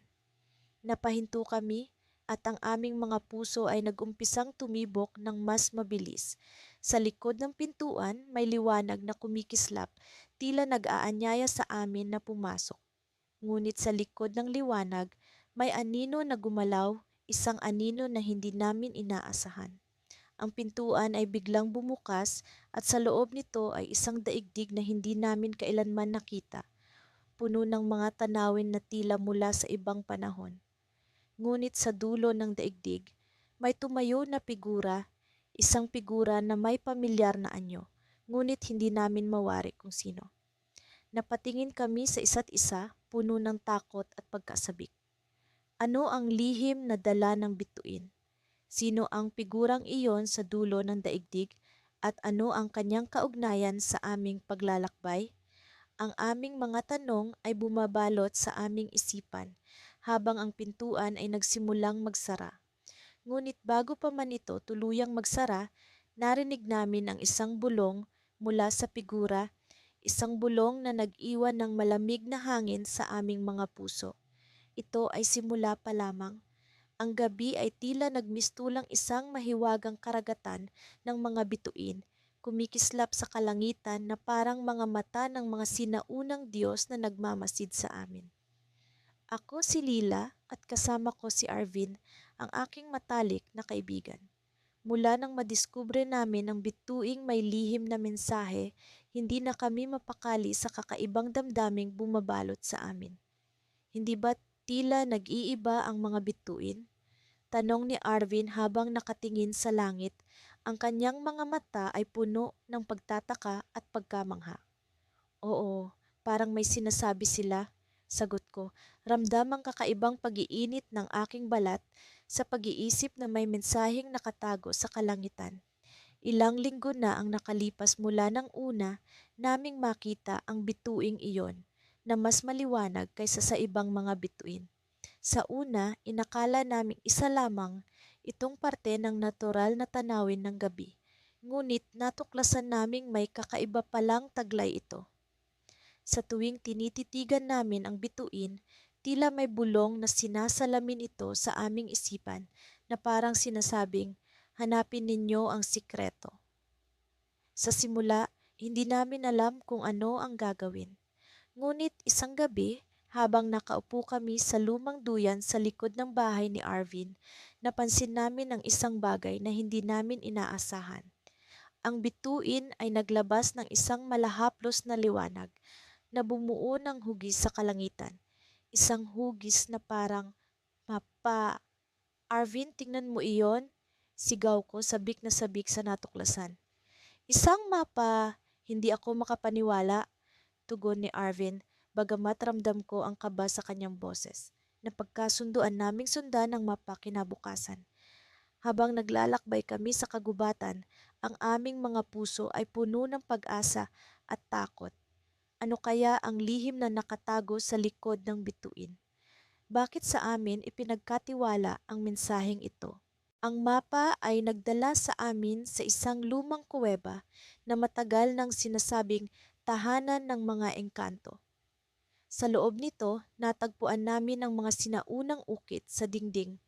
Napahinto kami at ang aming mga puso ay nagumpisang tumibok ng mas mabilis. Sa likod ng pintuan may liwanag na kumikislap, tila nag-aanyaya sa amin na pumasok. Ngunit sa likod ng liwanag, may anino na gumalaw, isang anino na hindi namin inaasahan. Ang pintuan ay biglang bumukas at sa loob nito ay isang daigdig na hindi namin kailanman nakita, puno ng mga tanawin na tila mula sa ibang panahon. Ngunit sa dulo ng daigdig, may tumayo na figura, isang figura na may pamilyar na anyo, ngunit hindi namin mawari kung sino. Napatingin kami sa isa't isa, puno ng takot at pagkasabik. Ano ang lihim na dala ng bituin? Sino ang figurang iyon sa dulo ng daigdig at ano ang kanyang kaugnayan sa aming paglalakbay? Ang aming mga tanong ay bumabalot sa aming isipan habang ang pintuan ay nagsimulang magsara. Ngunit bago pa man ito tuluyang magsara, narinig namin ang isang bulong mula sa figura, isang bulong na nag-iwan ng malamig na hangin sa aming mga puso. Ito ay simula pa lamang. Ang gabi ay tila nagmistulang isang mahiwagang karagatan ng mga bituin, kumikislap sa kalangitan na parang mga mata ng mga sinaunang Diyos na nagmamasid sa amin. Ako si Lila at kasama ko si Arvin, ang aking matalik na kaibigan. Mula nang madiskubre namin ang bituing may lihim na mensahe, hindi na kami mapakali sa kakaibang damdaming bumabalot sa amin. Hindi ba tila nag-iiba ang mga bituin? Tanong ni Arvin habang nakatingin sa langit. Ang kanyang mga mata ay puno ng pagtataka at pagkamangha. Oo, parang may sinasabi sila, sagot ko. Ramdam ang kakaibang pag-iinit ng aking balat sa pag-iisip na may mensaheng nakatago sa kalangitan. Ilang linggo na ang nakalipas mula ng una naming makita ang bituing iyon na mas maliwanag kaysa sa ibang mga bituin. Sa una, inakala naming isa lamang itong parte ng natural na tanawin ng gabi. Ngunit natuklasan naming may kakaiba palang taglay ito. Sa tuwing tinititigan namin ang bituin, tila may bulong na sinasalamin ito sa aming isipan na parang sinasabing, hanapin ninyo ang sikreto. Sa simula, hindi namin alam kung ano ang gagawin. Ngunit isang gabi, habang nakaupo kami sa lumang duyan sa likod ng bahay ni Arvin, napansin namin ang isang bagay na hindi namin inaasahan. Ang bituin ay naglabas ng isang malahaplos na liwanag na bumuo ng hugis sa kalangitan. Isang hugis na parang mapa. Arvin, tingnan mo iyon? Sigaw ko sabik na sabik sa natuklasan. Isang mapa. Hindi ako makapaniwala, tugon ni Arvin, bagamat ramdam ko ang kaba sa kanyang boses. Napagkasunduan naming sundan ang mapa kinabukasan. Habang naglalakbay kami sa kagubatan, ang aming mga puso ay puno ng pag-asa at takot. Ano kaya ang lihim na nakatago sa likod ng bituin? Bakit sa amin ipinagkatiwala ang mensaheng ito? Ang mapa ay nagdala sa amin sa isang lumang kuweba na matagal nang sinasabing tahanan ng mga engkanto. Sa loob nito, natagpuan namin ang mga sinaunang ukit sa dingding,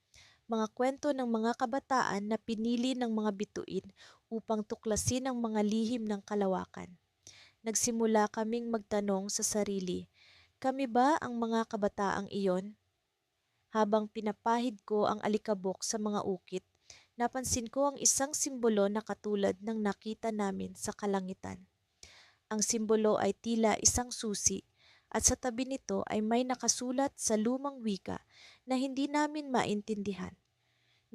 mga kwento ng mga kabataan na pinili ng mga bituin upang tuklasin ang mga lihim ng kalawakan. Nagsimula kaming magtanong sa sarili, kami ba ang mga kabataang iyon? Habang pinapahid ko ang alikabok sa mga ukit, napansin ko ang isang simbolo na katulad ng nakita namin sa kalangitan. Ang simbolo ay tila isang susi at sa tabi nito ay may nakasulat sa lumang wika na hindi namin maintindihan.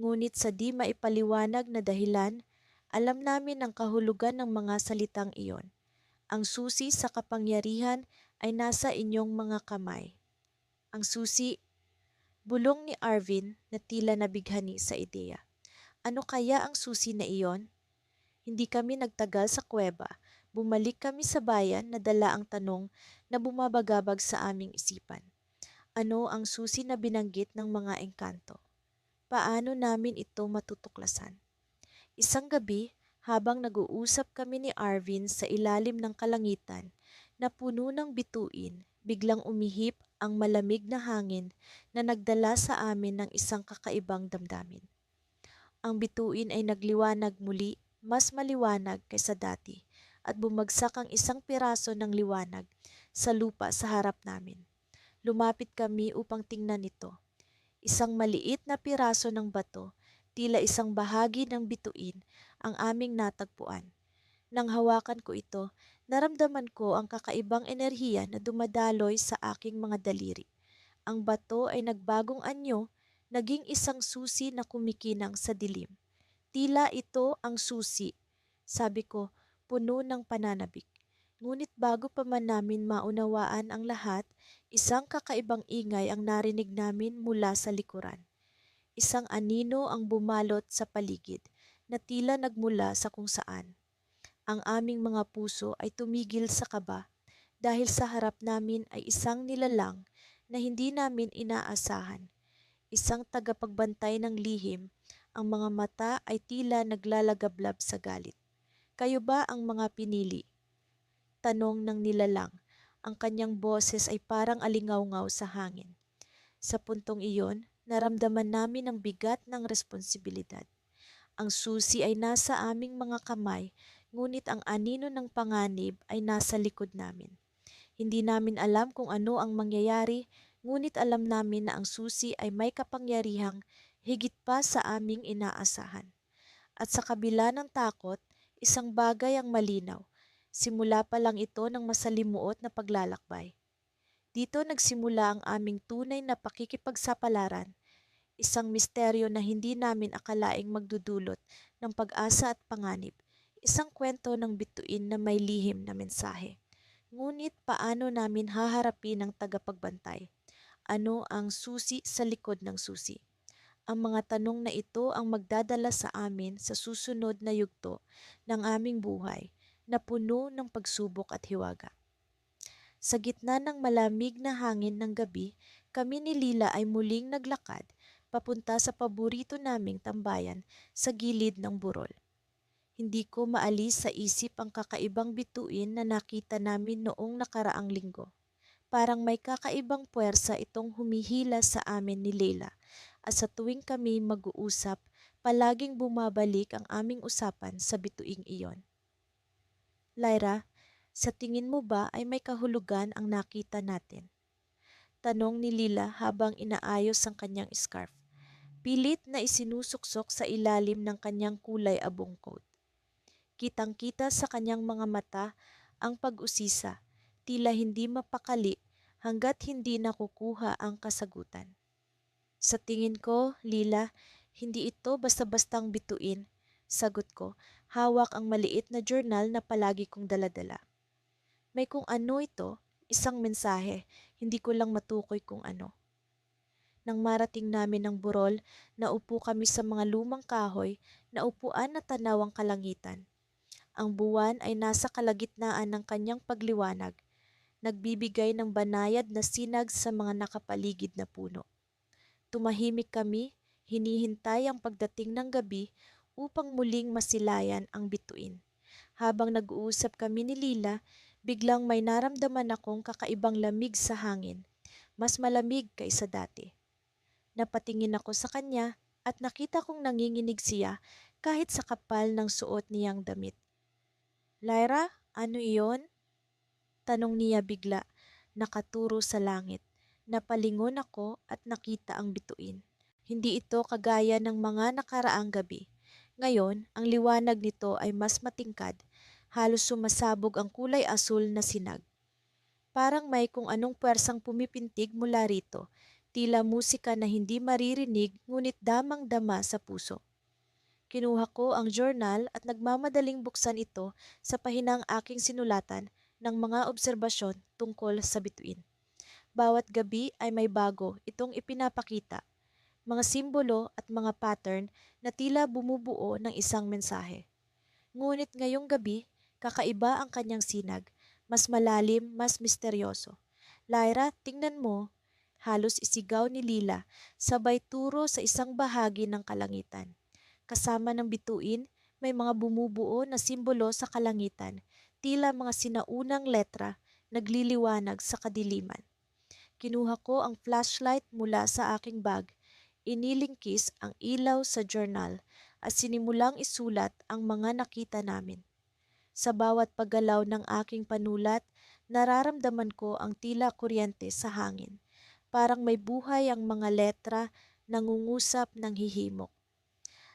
Ngunit sa di maipaliwanag na dahilan, alam namin ang kahulugan ng mga salitang iyon. Ang susi sa kapangyarihan ay nasa inyong mga kamay. Ang susi, bulong ni Arvin na tila nabighani sa ideya. Ano kaya ang susi na iyon? Hindi kami nagtagal sa kuweba. Bumalik kami sa bayan na dala ang tanong na bumabagabag sa aming isipan. Ano ang susi na binanggit ng mga engkanto? Paano namin ito matutuklasan? Isang gabi, habang nag-uusap kami ni Arvin sa ilalim ng kalangitan na puno ng bituin, biglang umihip ang malamig na hangin na nagdala sa amin ng isang kakaibang damdamin. Ang bituin ay nagliwanag muli, mas maliwanag kaysa dati, at bumagsak ang isang piraso ng liwanag sa lupa sa harap namin. Lumapit kami upang tingnan ito. Isang maliit na piraso ng bato, tila isang bahagi ng bituin, ang aming natagpuan. Nang hawakan ko ito, naramdaman ko ang kakaibang enerhiya na dumadaloy sa aking mga daliri. Ang bato ay nagbagong anyo, naging isang susi na kumikinang sa dilim. Tila ito ang susi, sabi ko, puno ng pananabik. Ngunit bago pa man namin maunawaan ang lahat, isang kakaibang ingay ang narinig namin mula sa likuran. Isang anino ang bumalot sa paligid, na tila nagmula sa kung saan. Ang aming mga puso ay tumigil sa kaba dahil sa harap namin ay isang nilalang na hindi namin inaasahan. Isang tagapagbantay ng lihim, Ang mga mata ay tila naglalagablab sa galit. Kayo ba ang mga pinili? Tanong ng nilalang. Ang kanyang boses ay parang alingawngaw sa hangin. Sa puntong iyon, naramdaman namin ang bigat ng responsibilidad. Ang susi ay nasa aming mga kamay, ngunit ang anino ng panganib ay nasa likod namin. Hindi namin alam kung ano ang mangyayari, ngunit alam namin na ang susi ay may kapangyarihang higit pa sa aming inaasahan. At sa kabila ng takot, isang bagay ang malinaw. Simula pa lang ito ng masalimuot na paglalakbay. Dito nagsimula ang aming tunay na pakikipagsapalaran, isang misteryo na hindi namin akalaing magdudulot ng pag-asa at panganib, isang kwento ng bituin na may lihim na mensahe. Ngunit paano namin haharapin ang tagapagbantay? Ano ang susi sa likod ng susi? Ang mga tanong na ito ang magdadala sa amin sa susunod na yugto ng aming buhay na puno ng pagsubok at hiwaga. Sa gitna ng malamig na hangin ng gabi, kami ni Lila ay muling naglakad papunta sa paborito naming tambayan sa gilid ng burol. Hindi ko maalis sa isip ang kakaibang bituin na nakita namin noong nakaraang linggo. Parang may kakaibang puwersa itong humihila sa amin ni Leila at sa tuwing kami mag-uusap, palaging bumabalik ang aming usapan sa bituing iyon. Lyra, sa tingin mo ba ay may kahulugan ang nakita natin? Tanong ni Lila habang inaayos ang kanyang scarf. Pilit na isinusuksok sa ilalim ng kanyang kulay abong coat. Kitang-kita sa kanyang mga mata ang pag-usisa, tila hindi mapakali hanggat hindi nakukuha ang kasagutan. Sa tingin ko, Lila, hindi ito basta-bastang bituin. Sagot ko, hawak ang maliit na journal na palagi kong daladala. May kung ano ito, isang mensahe, hindi ko lang matukoy kung ano. Nang marating namin ang burol, naupo kami sa mga lumang kahoy na upuan na tanaw ang kalangitan. Ang buwan ay nasa kalagitnaan ng kanyang pagliwanag, nagbibigay ng banayad na sinag sa mga nakapaligid na puno. Tumahimik kami, hinihintay ang pagdating ng gabi upang muling masilayan ang bituin. Habang nag-uusap kami ni Lila, biglang may naramdaman akong kakaibang lamig sa hangin, mas malamig kaysa dati. Napatingin ako sa kanya at nakita kong nanginginig siya kahit sa kapal ng suot niyang damit. Lyra, ano iyon? Tanong niya bigla, nakaturo sa langit. Napalingon ako at nakita ang bituin. Hindi ito kagaya ng mga nakaraang gabi. Ngayon, ang liwanag nito ay mas matingkad, halos sumasabog ang kulay asul na sinag. Parang may kung anong puwersang pumipintig mula rito, tila musika na hindi maririnig ngunit damang-dama sa puso. Kinuha ko ang journal at nagmamadaling buksan ito sa pahinang aking sinulatan ng mga obserbasyon tungkol sa bituin. Bawat gabi ay may bago itong ipinapakita, mga simbolo at mga pattern na tila bumubuo ng isang mensahe. Ngunit ngayong gabi, kakaiba ang kanyang sinag, mas malalim, mas misteryoso. Lyra, tingnan mo, halos isigaw ni Lila, sabay turo sa isang bahagi ng kalangitan. Kasama ng bituin, may mga bumubuo na simbolo sa kalangitan, tila mga sinaunang letra, nagliliwanag sa kadiliman. Kinuha ko ang flashlight mula sa aking bag, inilingkis ang ilaw sa journal at sinimulang isulat ang mga nakita namin. Sa bawat paggalaw ng aking panulat, nararamdaman ko ang tila kuryente sa hangin. Parang may buhay ang mga letra, nangungusap ng hihimok.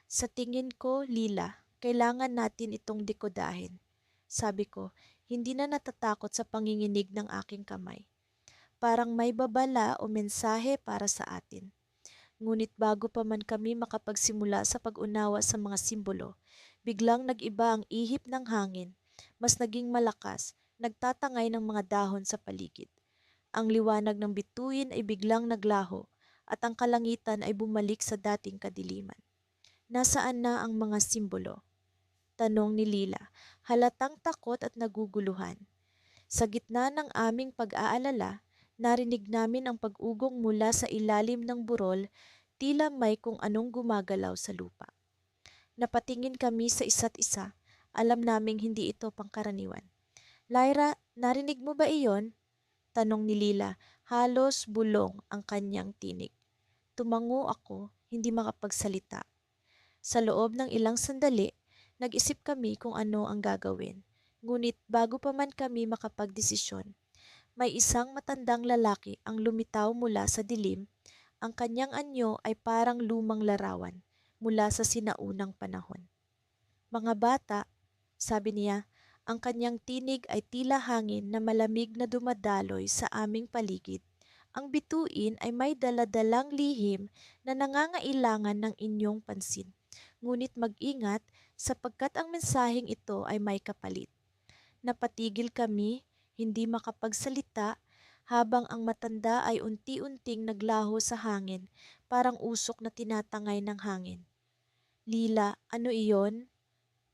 Sa tingin ko, Lila, kailangan natin itong dekodahin. Sabi ko, hindi na natatakot sa panginginig ng aking kamay. Parang may babala o mensahe para sa atin. Ngunit bago pa man kami makapagsimula sa pag-unawa sa mga simbolo, biglang nag-iba ang ihip ng hangin, mas naging malakas, nagtatangay ng mga dahon sa paligid. Ang liwanag ng bituin ay biglang naglaho at ang kalangitan ay bumalik sa dating kadiliman. Nasaan na ang mga simbolo? Tanong ni Lila, halatang takot at naguguluhan. Sa gitna ng aming pag-aalala, narinig namin ang pag-ugong mula sa ilalim ng burol, tila may kung anong gumagalaw sa lupa. Napatingin kami sa isa't isa, alam naming hindi ito pangkaraniwan. Lyra, narinig mo ba iyon? Tanong ni Lila, halos bulong ang kanyang tinig. Tumango ako, hindi makapagsalita. Sa loob ng ilang sandali, nag-isip kami kung ano ang gagawin. Ngunit bago pa man kami makapagdesisyon, may isang matandang lalaki ang lumitaw mula sa dilim. Ang kanyang anyo ay parang lumang larawan mula sa sinaunang panahon. Mga bata, sabi niya, ang kanyang tinig ay tila hangin na malamig na dumadaloy sa aming paligid. Ang bituin ay may daladalang lihim na nangangailangan ng inyong pansin. Ngunit mag-ingat sapagkat ang mensaheng ito ay may kapalit. Napatigil kami, hindi makapagsalita, habang ang matanda ay unti-unting naglaho sa hangin, parang usok na tinatangay ng hangin. Lila, ano iyon?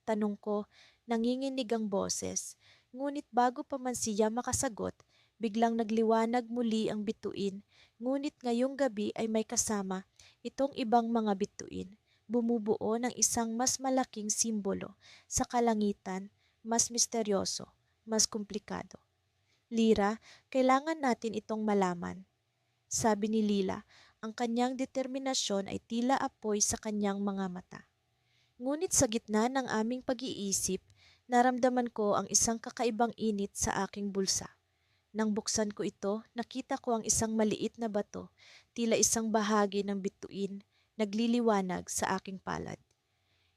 Tanong ko, nanginginig ang boses. Ngunit bago pa man siya makasagot, biglang nagliwanag muli ang bituin. Ngunit ngayong gabi ay may kasama itong ibang mga bituin. Bumubuo ng isang mas malaking simbolo sa kalangitan, mas misteryoso, mas komplikado. Lira, kailangan natin itong malaman. Sabi ni Lila, ang kanyang determinasyon ay tila apoy sa kanyang mga mata. Ngunit sa gitna ng aming pag-iisip, naramdaman ko ang isang kakaibang init sa aking bulsa. Nang buksan ko ito, nakita ko ang isang maliit na bato, tila isang bahagi ng bituin, nagliliwanag sa aking palad.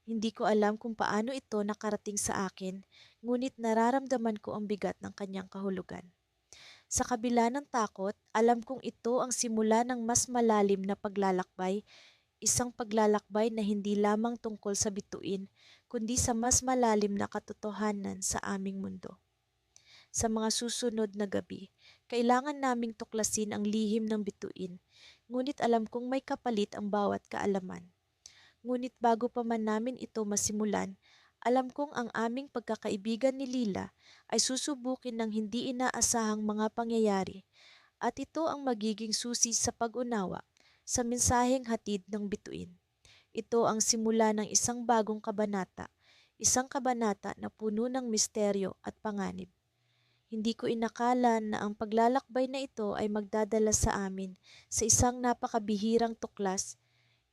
Hindi ko alam kung paano ito nakarating sa akin, ngunit nararamdaman ko ang bigat ng kanyang kahulugan. Sa kabila ng takot, alam kong ito ang simula ng mas malalim na paglalakbay. Isang paglalakbay na hindi lamang tungkol sa bituin, kundi sa mas malalim na katotohanan sa aming mundo. Sa mga susunod na gabi, kailangan naming tuklasin ang lihim ng bituin, ngunit alam kong may kapalit ang bawat kaalaman. Ngunit bago pa man namin ito masimulan, alam kong ang aming pagkakaibigan ni Lila ay susubukin ng hindi inaasahang mga pangyayari at ito ang magiging susi sa pag-unawa sa mensaheng hatid ng bituin. Ito ang simula ng isang bagong kabanata, isang kabanata na puno ng misteryo at panganib. Hindi ko inakala na ang paglalakbay na ito ay magdadala sa amin sa isang napakabihirang tuklas,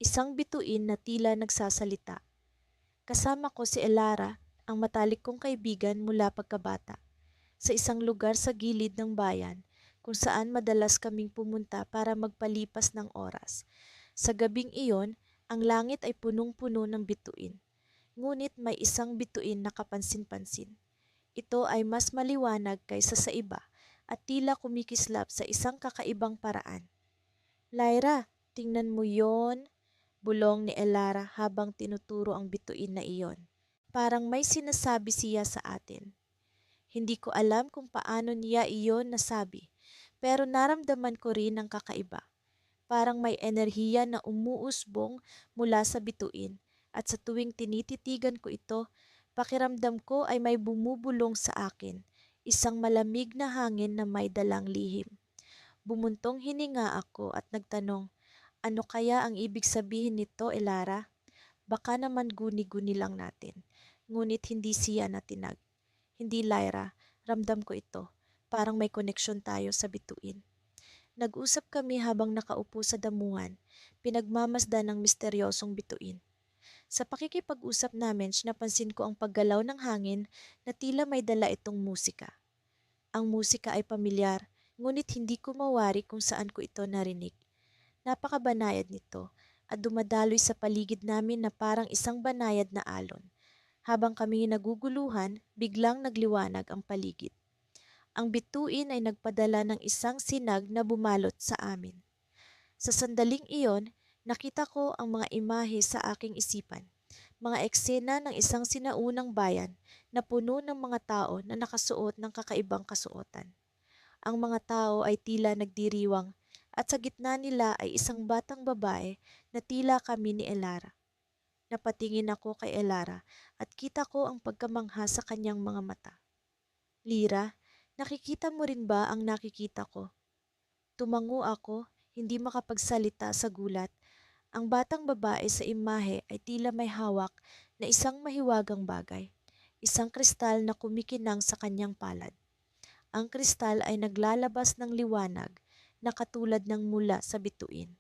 isang bituin na tila nagsasalita. Kasama ko si Elara, ang matalik kong kaibigan mula pagkabata, sa isang lugar sa gilid ng bayan kung saan madalas kaming pumunta para magpalipas ng oras. Sa gabing iyon, ang langit ay punong-puno ng bituin. Ngunit may isang bituin na kapansin-pansin. Ito ay mas maliwanag kaysa sa iba at tila kumikislap sa isang kakaibang paraan. Lyra, tingnan mo yon, bulong ni Elara habang tinuturo ang bituin na iyon. Parang may sinasabi siya sa atin. Hindi ko alam kung paano niya iyon nasabi, pero naramdaman ko rin ang kakaiba. Parang may enerhiya na umuusbong mula sa bituin at sa tuwing tinititigan ko ito, pakiramdam ko ay may bumubulong sa akin, isang malamig na hangin na may dalang lihim. Bumuntong hininga ako at nagtanong, ano kaya ang ibig sabihin nito, Elara? Baka naman guni-guni lang natin. Ngunit hindi siya natinag. Hindi, Lyra, ramdam ko ito. Parang may koneksyon tayo sa bituin. Nag-usap kami habang nakaupo sa damuhan, pinagmamasdan ng misteryosong bituin. Sa pakikipag-usap namin, napansin ko ang paggalaw ng hangin na tila may dala itong musika. Ang musika ay pamilyar, ngunit hindi ko mawari kung saan ko ito narinig. Napakabanayad nito at dumadaloy sa paligid namin na parang isang banayad na alon. Habang kami naguguluhan, biglang nagliwanag ang paligid. Ang bituin ay nagpadala ng isang sinag na bumalot sa amin. Sa sandaling iyon, nakita ko ang mga imahe sa aking isipan. Mga eksena ng isang sinaunang bayan na puno ng mga tao na nakasuot ng kakaibang kasuotan. Ang mga tao ay tila nagdiriwang at sa gitna nila ay isang batang babae na tila kami ni Elara. Napatingin ako kay Elara at kita ko ang pagkamangha sa kanyang mga mata. Lira, nakikita mo rin ba ang nakikita ko? Tumango ako, hindi makapagsalita sa gulat. Ang batang babae sa imahe ay tila may hawak na isang mahiwagang bagay, isang kristal na kumikinang sa kanyang palad. Ang kristal ay naglalabas ng liwanag na katulad ng mula sa bituin,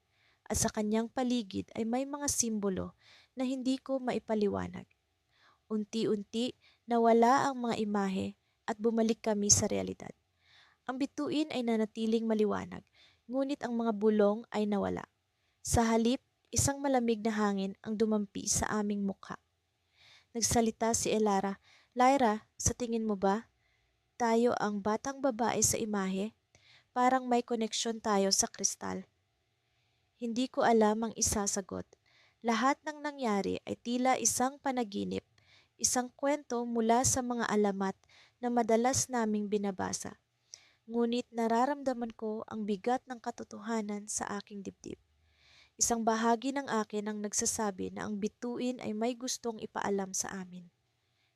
at sa kanyang paligid ay may mga simbolo na hindi ko maipaliwanag. Unti-unti nawala ang mga imahe at bumalik kami sa realidad. Ang bituin ay nanatiling maliwanag, ngunit ang mga bulong ay nawala. Sa halip, isang malamig na hangin ang dumampi sa aming mukha. Nagsalita si Elara, "Lyra, sa tingin mo ba, tayo ang batang babae sa imahe? Parang may koneksyon tayo sa kristal." Hindi ko alam ang isasagot. Lahat ng nangyari ay tila isang panaginip, isang kwento mula sa mga alamat na madalas naming binabasa. Ngunit nararamdaman ko ang bigat ng katotohanan sa aking dibdib. Isang bahagi ng akin ang nagsasabi na ang bituin ay may gustong ipaalam sa amin.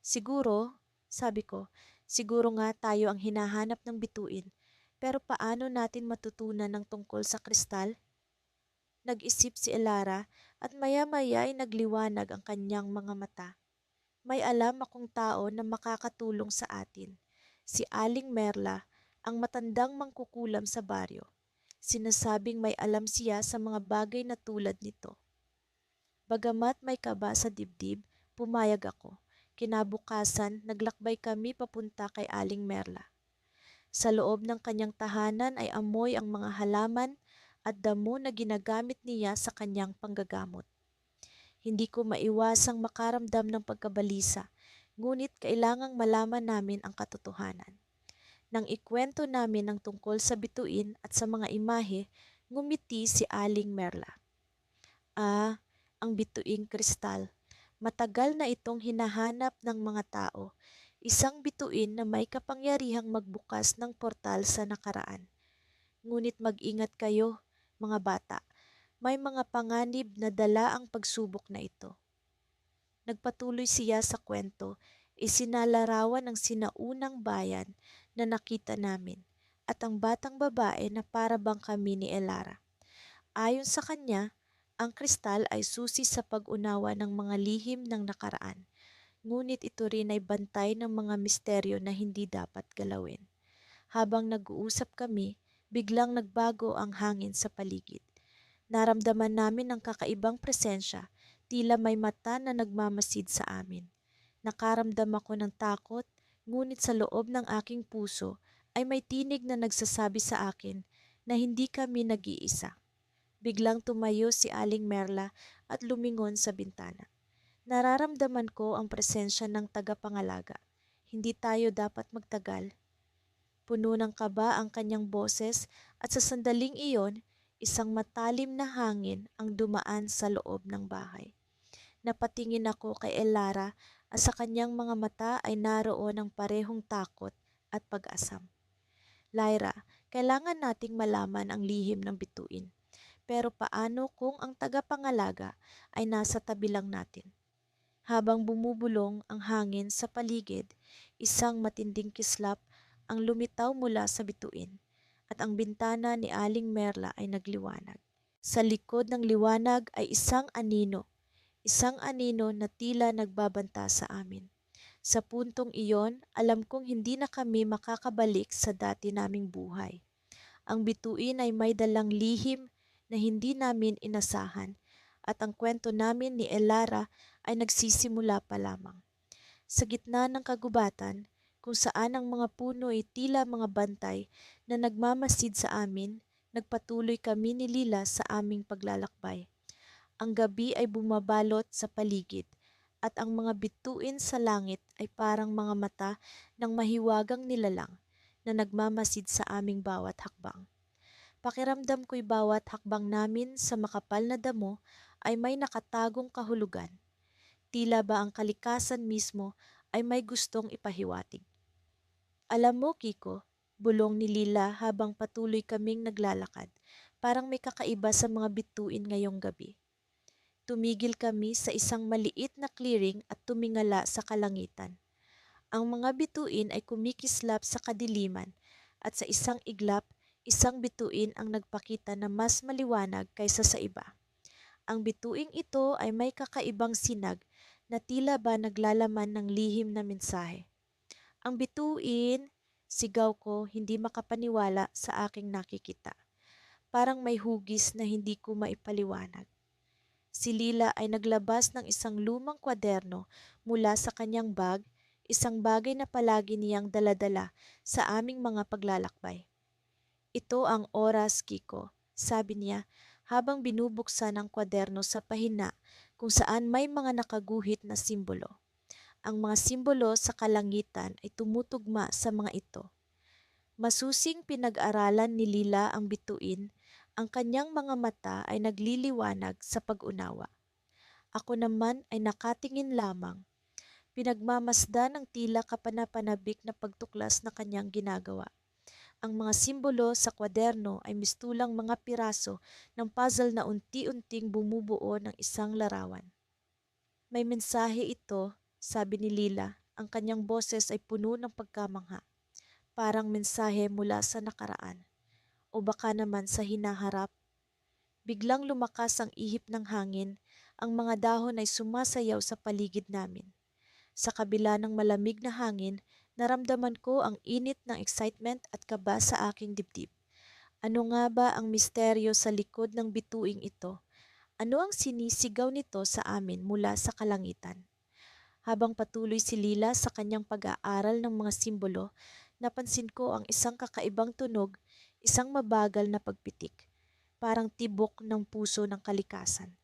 Siguro, sabi ko, siguro nga tayo ang hinahanap ng bituin, pero paano natin matutunan ng tungkol sa kristal? Nag-isip si Elara at maya-maya ay nagliwanag ang kanyang mga mata. May alam akong tao na makakatulong sa atin. Si Aling Merla, ang matandang mangkukulam sa baryo. Sinasabing may alam siya sa mga bagay na tulad nito. Bagamat may kaba sa dibdib, pumayag ako. Kinabukasan, naglakbay kami papunta kay Aling Merla. Sa loob ng kanyang tahanan ay amoy ang mga halaman at damo na ginagamit niya sa kanyang panggagamot. Hindi ko maiwasang makaramdam ng pagkabalisa, ngunit kailangang malaman namin ang katotohanan. Nang ikwento namin ang tungkol sa bituin at sa mga imahe, ngumiti si Aling Merla. "Ah, ang bituing kristal. Matagal na itong hinahanap ng mga tao. Isang bituin na may kapangyarihang magbukas ng portal sa nakaraan. Ngunit mag-ingat kayo, mga bata. May mga panganib na dala ang pagsubok na ito." Nagpatuloy siya sa kwento, isinalarawan ang sinaunang bayan na nakita namin at ang batang babae na para bang kami ni Elara. Ayon sa kanya, ang kristal ay susi sa pag-unawa ng mga lihim ng nakaraan, ngunit ito rin ay bantay ng mga misteryo na hindi dapat galawin. Habang nag-uusap kami, biglang nagbago ang hangin sa paligid. Naramdaman namin ang kakaibang presensya, tila may mata na nagmamasid sa amin. Nakaramdam ako ng takot, ngunit sa loob ng aking puso ay may tinig na nagsasabi sa akin na hindi kami nag-iisa. Biglang tumayo si Aling Merla at lumingon sa bintana. Nararamdaman ko ang presensya ng tagapangalaga. Hindi tayo dapat magtagal. Puno ng kaba ang kanyang boses at sa sandaling iyon, isang matalim na hangin ang dumaan sa loob ng bahay. Napatingin ako kay Elara at sa kanyang mga mata ay naroon ang parehong takot at pag-asam. "Lyra, kailangan nating malaman ang lihim ng bituin. Pero paano kung ang tagapangalaga ay nasa tabi lang natin?" Habang bumubulong ang hangin sa paligid, isang matinding kislap ang lumitaw mula sa bituin at ang bintana ni Aling Merla ay nagliwanag. Sa likod ng liwanag ay isang anino na tila nagbabanta sa amin. Sa puntong iyon, alam kong hindi na kami makakabalik sa dati naming buhay. Ang bituin ay may dalang lihim na hindi namin inasahan at ang kwento namin ni Elara ay nagsisimula pa lamang. Sa gitna ng kagubatan, kung saan ang mga puno ay tila mga bantay na nagmamasid sa amin, nagpatuloy kami ni Lila sa aming paglalakbay. Ang gabi ay bumabalot sa paligid at ang mga bituin sa langit ay parang mga mata ng mahiwagang nilalang na nagmamasid sa aming bawat hakbang. Pakiramdam ko'y bawat hakbang namin sa makapal na damo ay may nakatagong kahulugan. Tila ba ang kalikasan mismo ay may gustong ipahiwatig. "Alam mo, Kiko," bulong ni Lila habang patuloy kaming naglalakad, "parang may kakaiba sa mga bituin ngayong gabi." Tumigil kami sa isang maliit na clearing at tumingala sa kalangitan. Ang mga bituin ay kumikislap sa kadiliman at sa isang iglap, isang bituin ang nagpakita na mas maliwanag kaysa sa iba. Ang bituing ito ay may kakaibang sinag na tila ba naglalaman ng lihim na mensahe. Ang bituin, sigaw ko, hindi makapaniwala sa aking nakikita. Parang may hugis na hindi ko maipaliwanag. Si Lila ay naglabas ng isang lumang kwaderno mula sa kanyang bag, isang bagay na palagi niyang daladala sa aming mga paglalakbay. Ito ang oras, Kiko, sabi niya habang binubuksan ang kwaderno sa pahina kung saan may mga nakaguhit na simbolo. Ang mga simbolo sa kalangitan ay tumutugma sa mga ito. Masusing pinag-aralan ni Lila ang bituin, ang kanyang mga mata ay nagliliwanag sa pag-unawa. Ako naman ay nakatingin lamang, pinagmamasdan ng tila kapanapanabik na pagtuklas na kanyang ginagawa. Ang mga simbolo sa kwaderno ay mistulang mga piraso ng puzzle na unti-unting bumubuo ng isang larawan. May mensahe ito, sabi ni Lila, ang kanyang boses ay puno ng pagkamangha. Parang mensahe mula sa nakaraan. O baka naman sa hinaharap. Biglang lumakas ang ihip ng hangin, ang mga dahon ay sumasayaw sa paligid namin. Sa kabila ng malamig na hangin, naramdaman ko ang init ng excitement at kaba sa aking dibdib. Ano nga ba ang misteryo sa likod ng bituing ito? Ano ang sinisigaw nito sa amin mula sa kalangitan? Habang patuloy si Lila sa kanyang pag-aaral ng mga simbolo, napansin ko ang isang kakaibang tunog, isang mabagal na pagpitik, parang tibok ng puso ng kalikasan.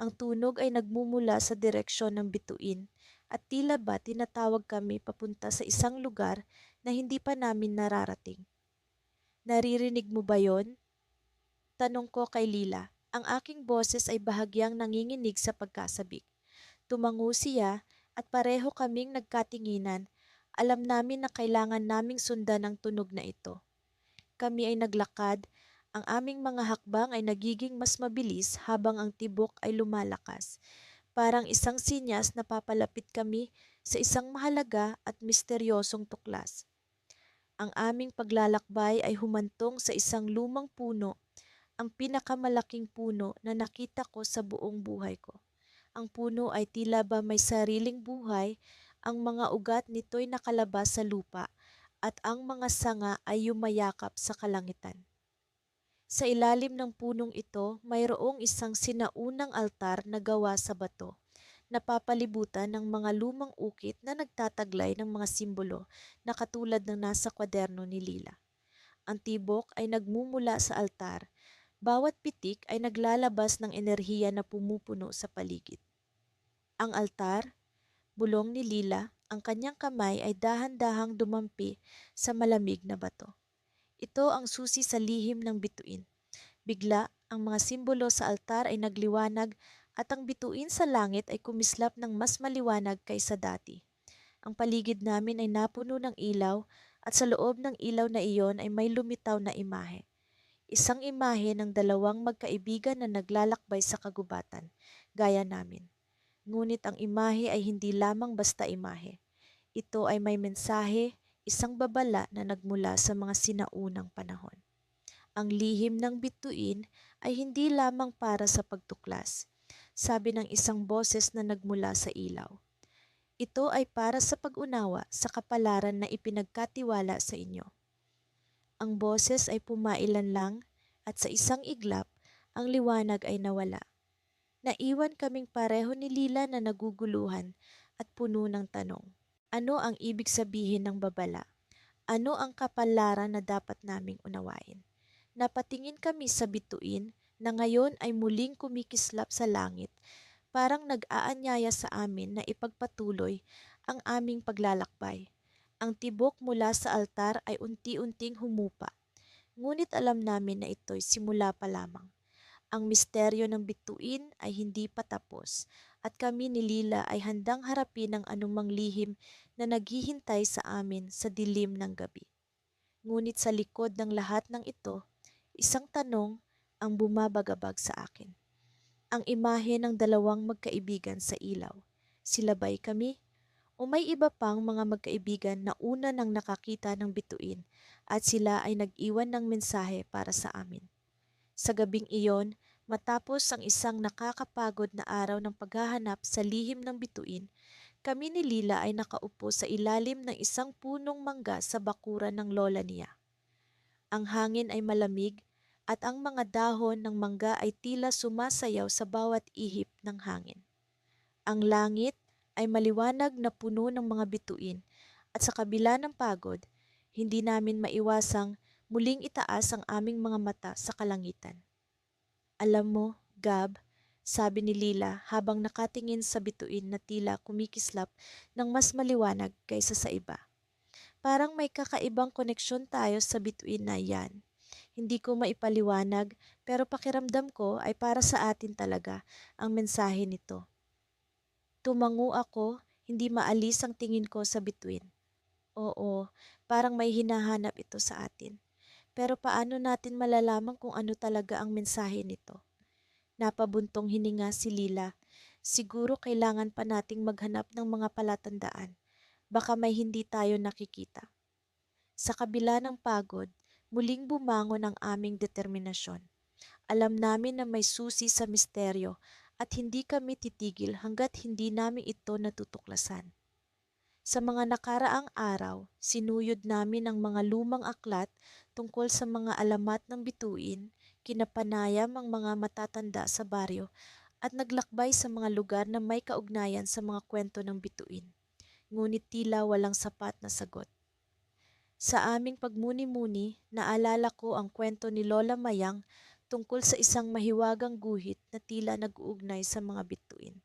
Ang tunog ay nagmumula sa direksyon ng bituin at tila ba tinatawag kami papunta sa isang lugar na hindi pa namin nararating. Naririnig mo ba yon? Tanong ko kay Lila. Ang aking boses ay bahagyang nanginginig sa pagkasabik. Tumango siya at pareho kaming nagkatinginan. Alam namin na kailangan naming sundan ang tunog na ito. Kami ay naglakad, ang aming mga hakbang ay nagiging mas mabilis habang ang tibok ay lumalakas. Parang isang sinyas na papalapit kami sa isang mahalaga at misteryosong tuklas. Ang aming paglalakbay ay humantong sa isang lumang puno, ang pinakamalaking puno na nakita ko sa buong buhay ko. Ang puno ay tila ba may sariling buhay, ang mga ugat nito'y nakalabas sa lupa at ang mga sanga ay yumayakap sa kalangitan. Sa ilalim ng punong ito, mayroong isang sinaunang altar na gawa sa bato, napapalibutan ng mga lumang ukit na nagtataglay ng mga simbolo na katulad ng nasa kwaderno ni Lila. Ang tibok ay nagmumula sa altar, bawat pitik ay naglalabas ng enerhiya na pumupuno sa paligid. Ang altar, bulong ni Lila, ang kanyang kamay ay dahan-dahang dumampi sa malamig na bato. Ito ang susi sa lihim ng bituin. Bigla, ang mga simbolo sa altar ay nagliwanag at ang bituin sa langit ay kumislap ng mas maliwanag kaysa dati. Ang paligid namin ay napuno ng ilaw at sa loob ng ilaw na iyon ay may lumitaw na imahe. Isang imahe ng dalawang magkaibigan na naglalakbay sa kagubatan, gaya namin. Ngunit ang imahe ay hindi lamang basta imahe. Ito ay may mensahe, isang babala na nagmula sa mga sinaunang panahon. Ang lihim ng bituin ay hindi lamang para sa pagtuklas, sabi ng isang boses na nagmula sa ilaw. Ito ay para sa pag-unawa sa kapalaran na ipinagkatiwala sa inyo. Ang boses ay pumailan lang at sa isang iglap, ang liwanag ay nawala. Naiwan kaming pareho ni Lila na naguguluhan at puno ng tanong. Ano ang ibig sabihin ng babala? Ano ang kapalaran na dapat naming unawain? Napatingin kami sa bituin na ngayon ay muling kumikislap sa langit, parang nag-aanyaya sa amin na ipagpatuloy ang aming paglalakbay. Ang tibok mula sa altar ay unti-unting humupa, ngunit alam namin na ito'y simula pa lamang. Ang misteryo ng bituin ay hindi pa tapos at kami ni Lila ay handang harapin ang anumang lihim na naghihintay sa amin sa dilim ng gabi. Ngunit sa likod ng lahat ng ito, isang tanong ang bumabagabag sa akin. Ang imahe ng dalawang magkaibigan sa ilaw. Sila ba'y kami? O may iba pang mga magkaibigan na una nang nakakita ng bituin at sila ay nag-iwan ng mensahe para sa amin? Sa gabing iyon, Matapos ang isang nakakapagod na araw ng paghahanap sa lihim ng bituin, kami ni Lila ay nakaupo sa ilalim ng isang punong mangga sa bakuran ng lola niya. Ang hangin ay malamig at ang mga dahon ng mangga ay tila sumasayaw sa bawat ihip ng hangin. Ang langit ay maliwanag na puno ng mga bituin at sa kabila ng pagod, hindi namin maiwasang muling itaas ang aming mga mata sa kalangitan. Alam mo, Gab, sabi ni Lila habang nakatingin sa bituin na tila kumikislap ng mas maliwanag kaysa sa iba. Parang may kakaibang koneksyon tayo sa bituin na yan. Hindi ko maipaliwanag pero pakiramdam ko ay para sa atin talaga ang mensahe nito. Tumango ako, hindi maalis ang tingin ko sa bituin. Oo, parang may hinahanap ito sa atin. Pero paano natin malalaman kung ano talaga ang mensahe nito? Napabuntong hininga si Lila. Siguro kailangan pa nating maghanap ng mga palatandaan. Baka may hindi tayo nakikita. Sa kabila ng pagod, muling bumangon ang aming determinasyon. Alam namin na may susi sa misteryo at hindi kami titigil hanggat hindi namin ito natutuklasan. Sa mga nakaraang araw, sinuyod namin ang mga lumang aklat tungkol sa mga alamat ng bituin, kinapanayam ang mga matatanda sa baryo at naglakbay sa mga lugar na may kaugnayan sa mga kwento ng bituin. Ngunit tila walang sapat na sagot. Sa aming pagmuni-muni, naalala ko ang kwento ni Lola Mayang tungkol sa isang mahiwagang guhit na tila nag-uugnay sa mga bituin.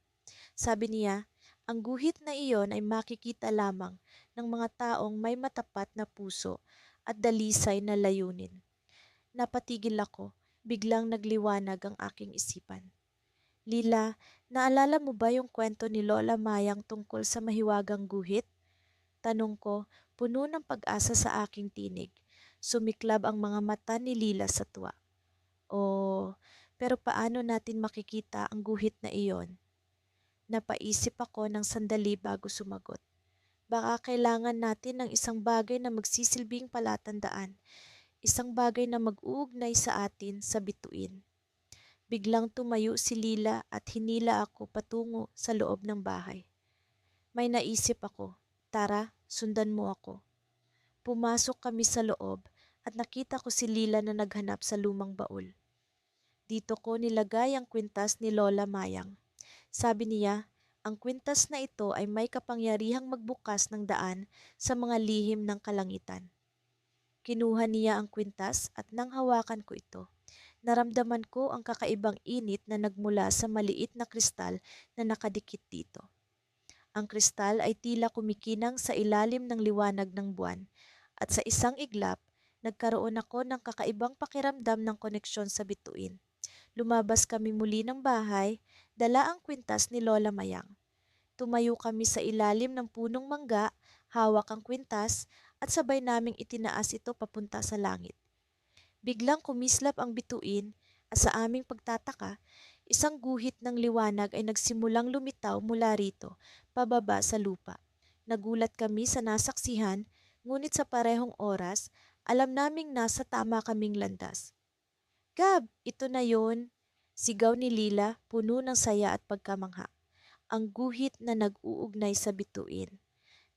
Sabi niya, ang guhit na iyon ay makikita lamang ng mga taong may matapat na puso at dalisay na layunin. Napatigil ako, biglang nagliwanag ang aking isipan. Lila, naalala mo ba yung kwento ni Lola Mayang tungkol sa mahiwagang guhit? Tanong ko, puno ng pag-asa sa aking tinig. Sumiklab ang mga mata ni Lila sa tuwa. Oh, pero paano natin makikita ang guhit na iyon? Napaisip ako ng sandali bago sumagot. Baka kailangan natin ng isang bagay na magsisilbing palatandaan, isang bagay na mag-uugnay sa atin sa bituin. Biglang tumayo si Lila at hinila ako patungo sa loob ng bahay. May naisip ako, tara, sundan mo ako. Pumasok kami sa loob at nakita ko si Lila na naghanap sa lumang baul. Dito ko nilagay ang kwintas ni Lola Mayang. Sabi niya, ang kwintas na ito ay may kapangyarihang magbukas ng daan sa mga lihim ng kalangitan. Kinuha niya ang kwintas at nang hawakan ko ito, naramdaman ko ang kakaibang init na nagmula sa maliit na kristal na nakadikit dito. Ang kristal ay tila kumikinang sa ilalim ng liwanag ng buwan at sa isang iglap, nagkaroon ako ng kakaibang pakiramdam ng koneksyon sa bituin. Lumabas kami muli ng bahay, dala ang kwintas ni Lola Mayang. Tumayo kami sa ilalim ng punong mangga, hawak ang kwintas at sabay naming itinaas ito papunta sa langit. Biglang kumislap ang bituin at sa aming pagtataka, isang guhit ng liwanag ay nagsimulang lumitaw mula rito, pababa sa lupa. Nagulat kami sa nasaksihan, ngunit sa parehong oras, alam naming nasa tama kaming landas. Gab, ito na yon, sigaw ni Lila, puno ng saya at pagkamangha. Ang guhit na nag-uugnay sa bituin.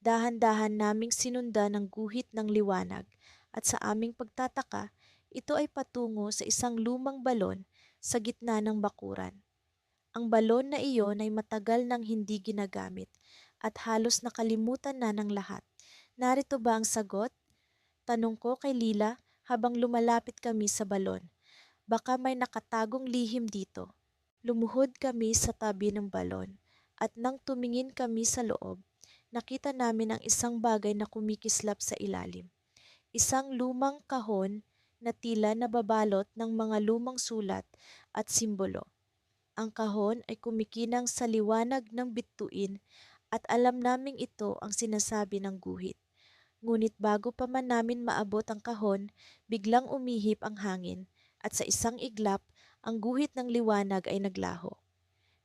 Dahan-dahan naming sinundan ang guhit ng liwanag at sa aming pagtataka, ito ay patungo sa isang lumang balon sa gitna ng bakuran. Ang balon na iyon ay matagal nang hindi ginagamit at halos nakalimutan na ng lahat. Narito ba ang sagot? Tanong ko kay Lila habang lumalapit kami sa balon. Baka may nakatagong lihim dito. Lumuhod kami sa tabi ng balon at nang tumingin kami sa loob, nakita namin ang isang bagay na kumikislap sa ilalim. Isang lumang kahon na tila nababalot ng mga lumang sulat at simbolo. Ang kahon ay kumikinang sa liwanag ng bituin at alam naming ito ang sinasabi ng guhit. Ngunit bago pa man namin maabot ang kahon, biglang umihip ang hangin at sa isang iglap, ang guhit ng liwanag ay naglaho.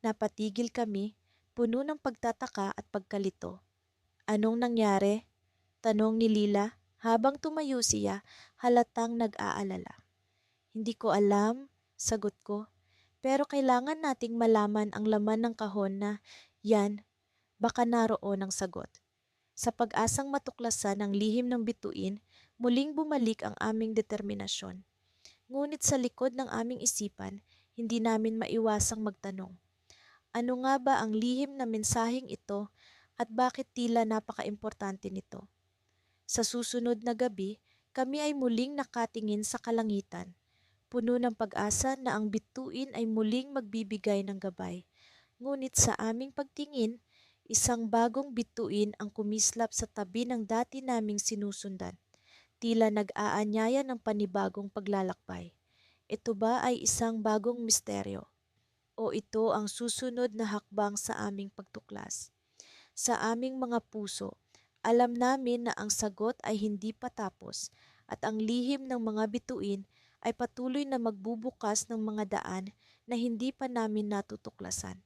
Napatigil kami, puno ng pagtataka at pagkalito. Anong nangyari? Tanong ni Lila habang tumayo siya, halatang nag-aalala. Hindi ko alam, sagot ko. Pero kailangan nating malaman ang laman ng kahon na yan, baka naroon ang sagot. Sa pag-asang matuklasan ang lihim ng bituin, muling bumalik ang aming determinasyon. Ngunit sa likod ng aming isipan, hindi namin maiwasang magtanong. Ano nga ba ang lihim na mensaheng ito at bakit tila napaka-importante nito? Sa susunod na gabi, kami ay muling nakatingin sa kalangitan, puno ng pag-asa na ang bituin ay muling magbibigay ng gabay. Ngunit sa aming pagtingin, isang bagong bituin ang kumislap sa tabi ng dati naming sinusundan, tila nag-aanyaya ng panibagong paglalakbay. Ito ba ay isang bagong misteryo? O ito ang susunod na hakbang sa aming pagtuklas? Sa aming mga puso, alam namin na ang sagot ay hindi pa tapos at ang lihim ng mga bituin ay patuloy na magbubukas ng mga daan na hindi pa namin natutuklasan.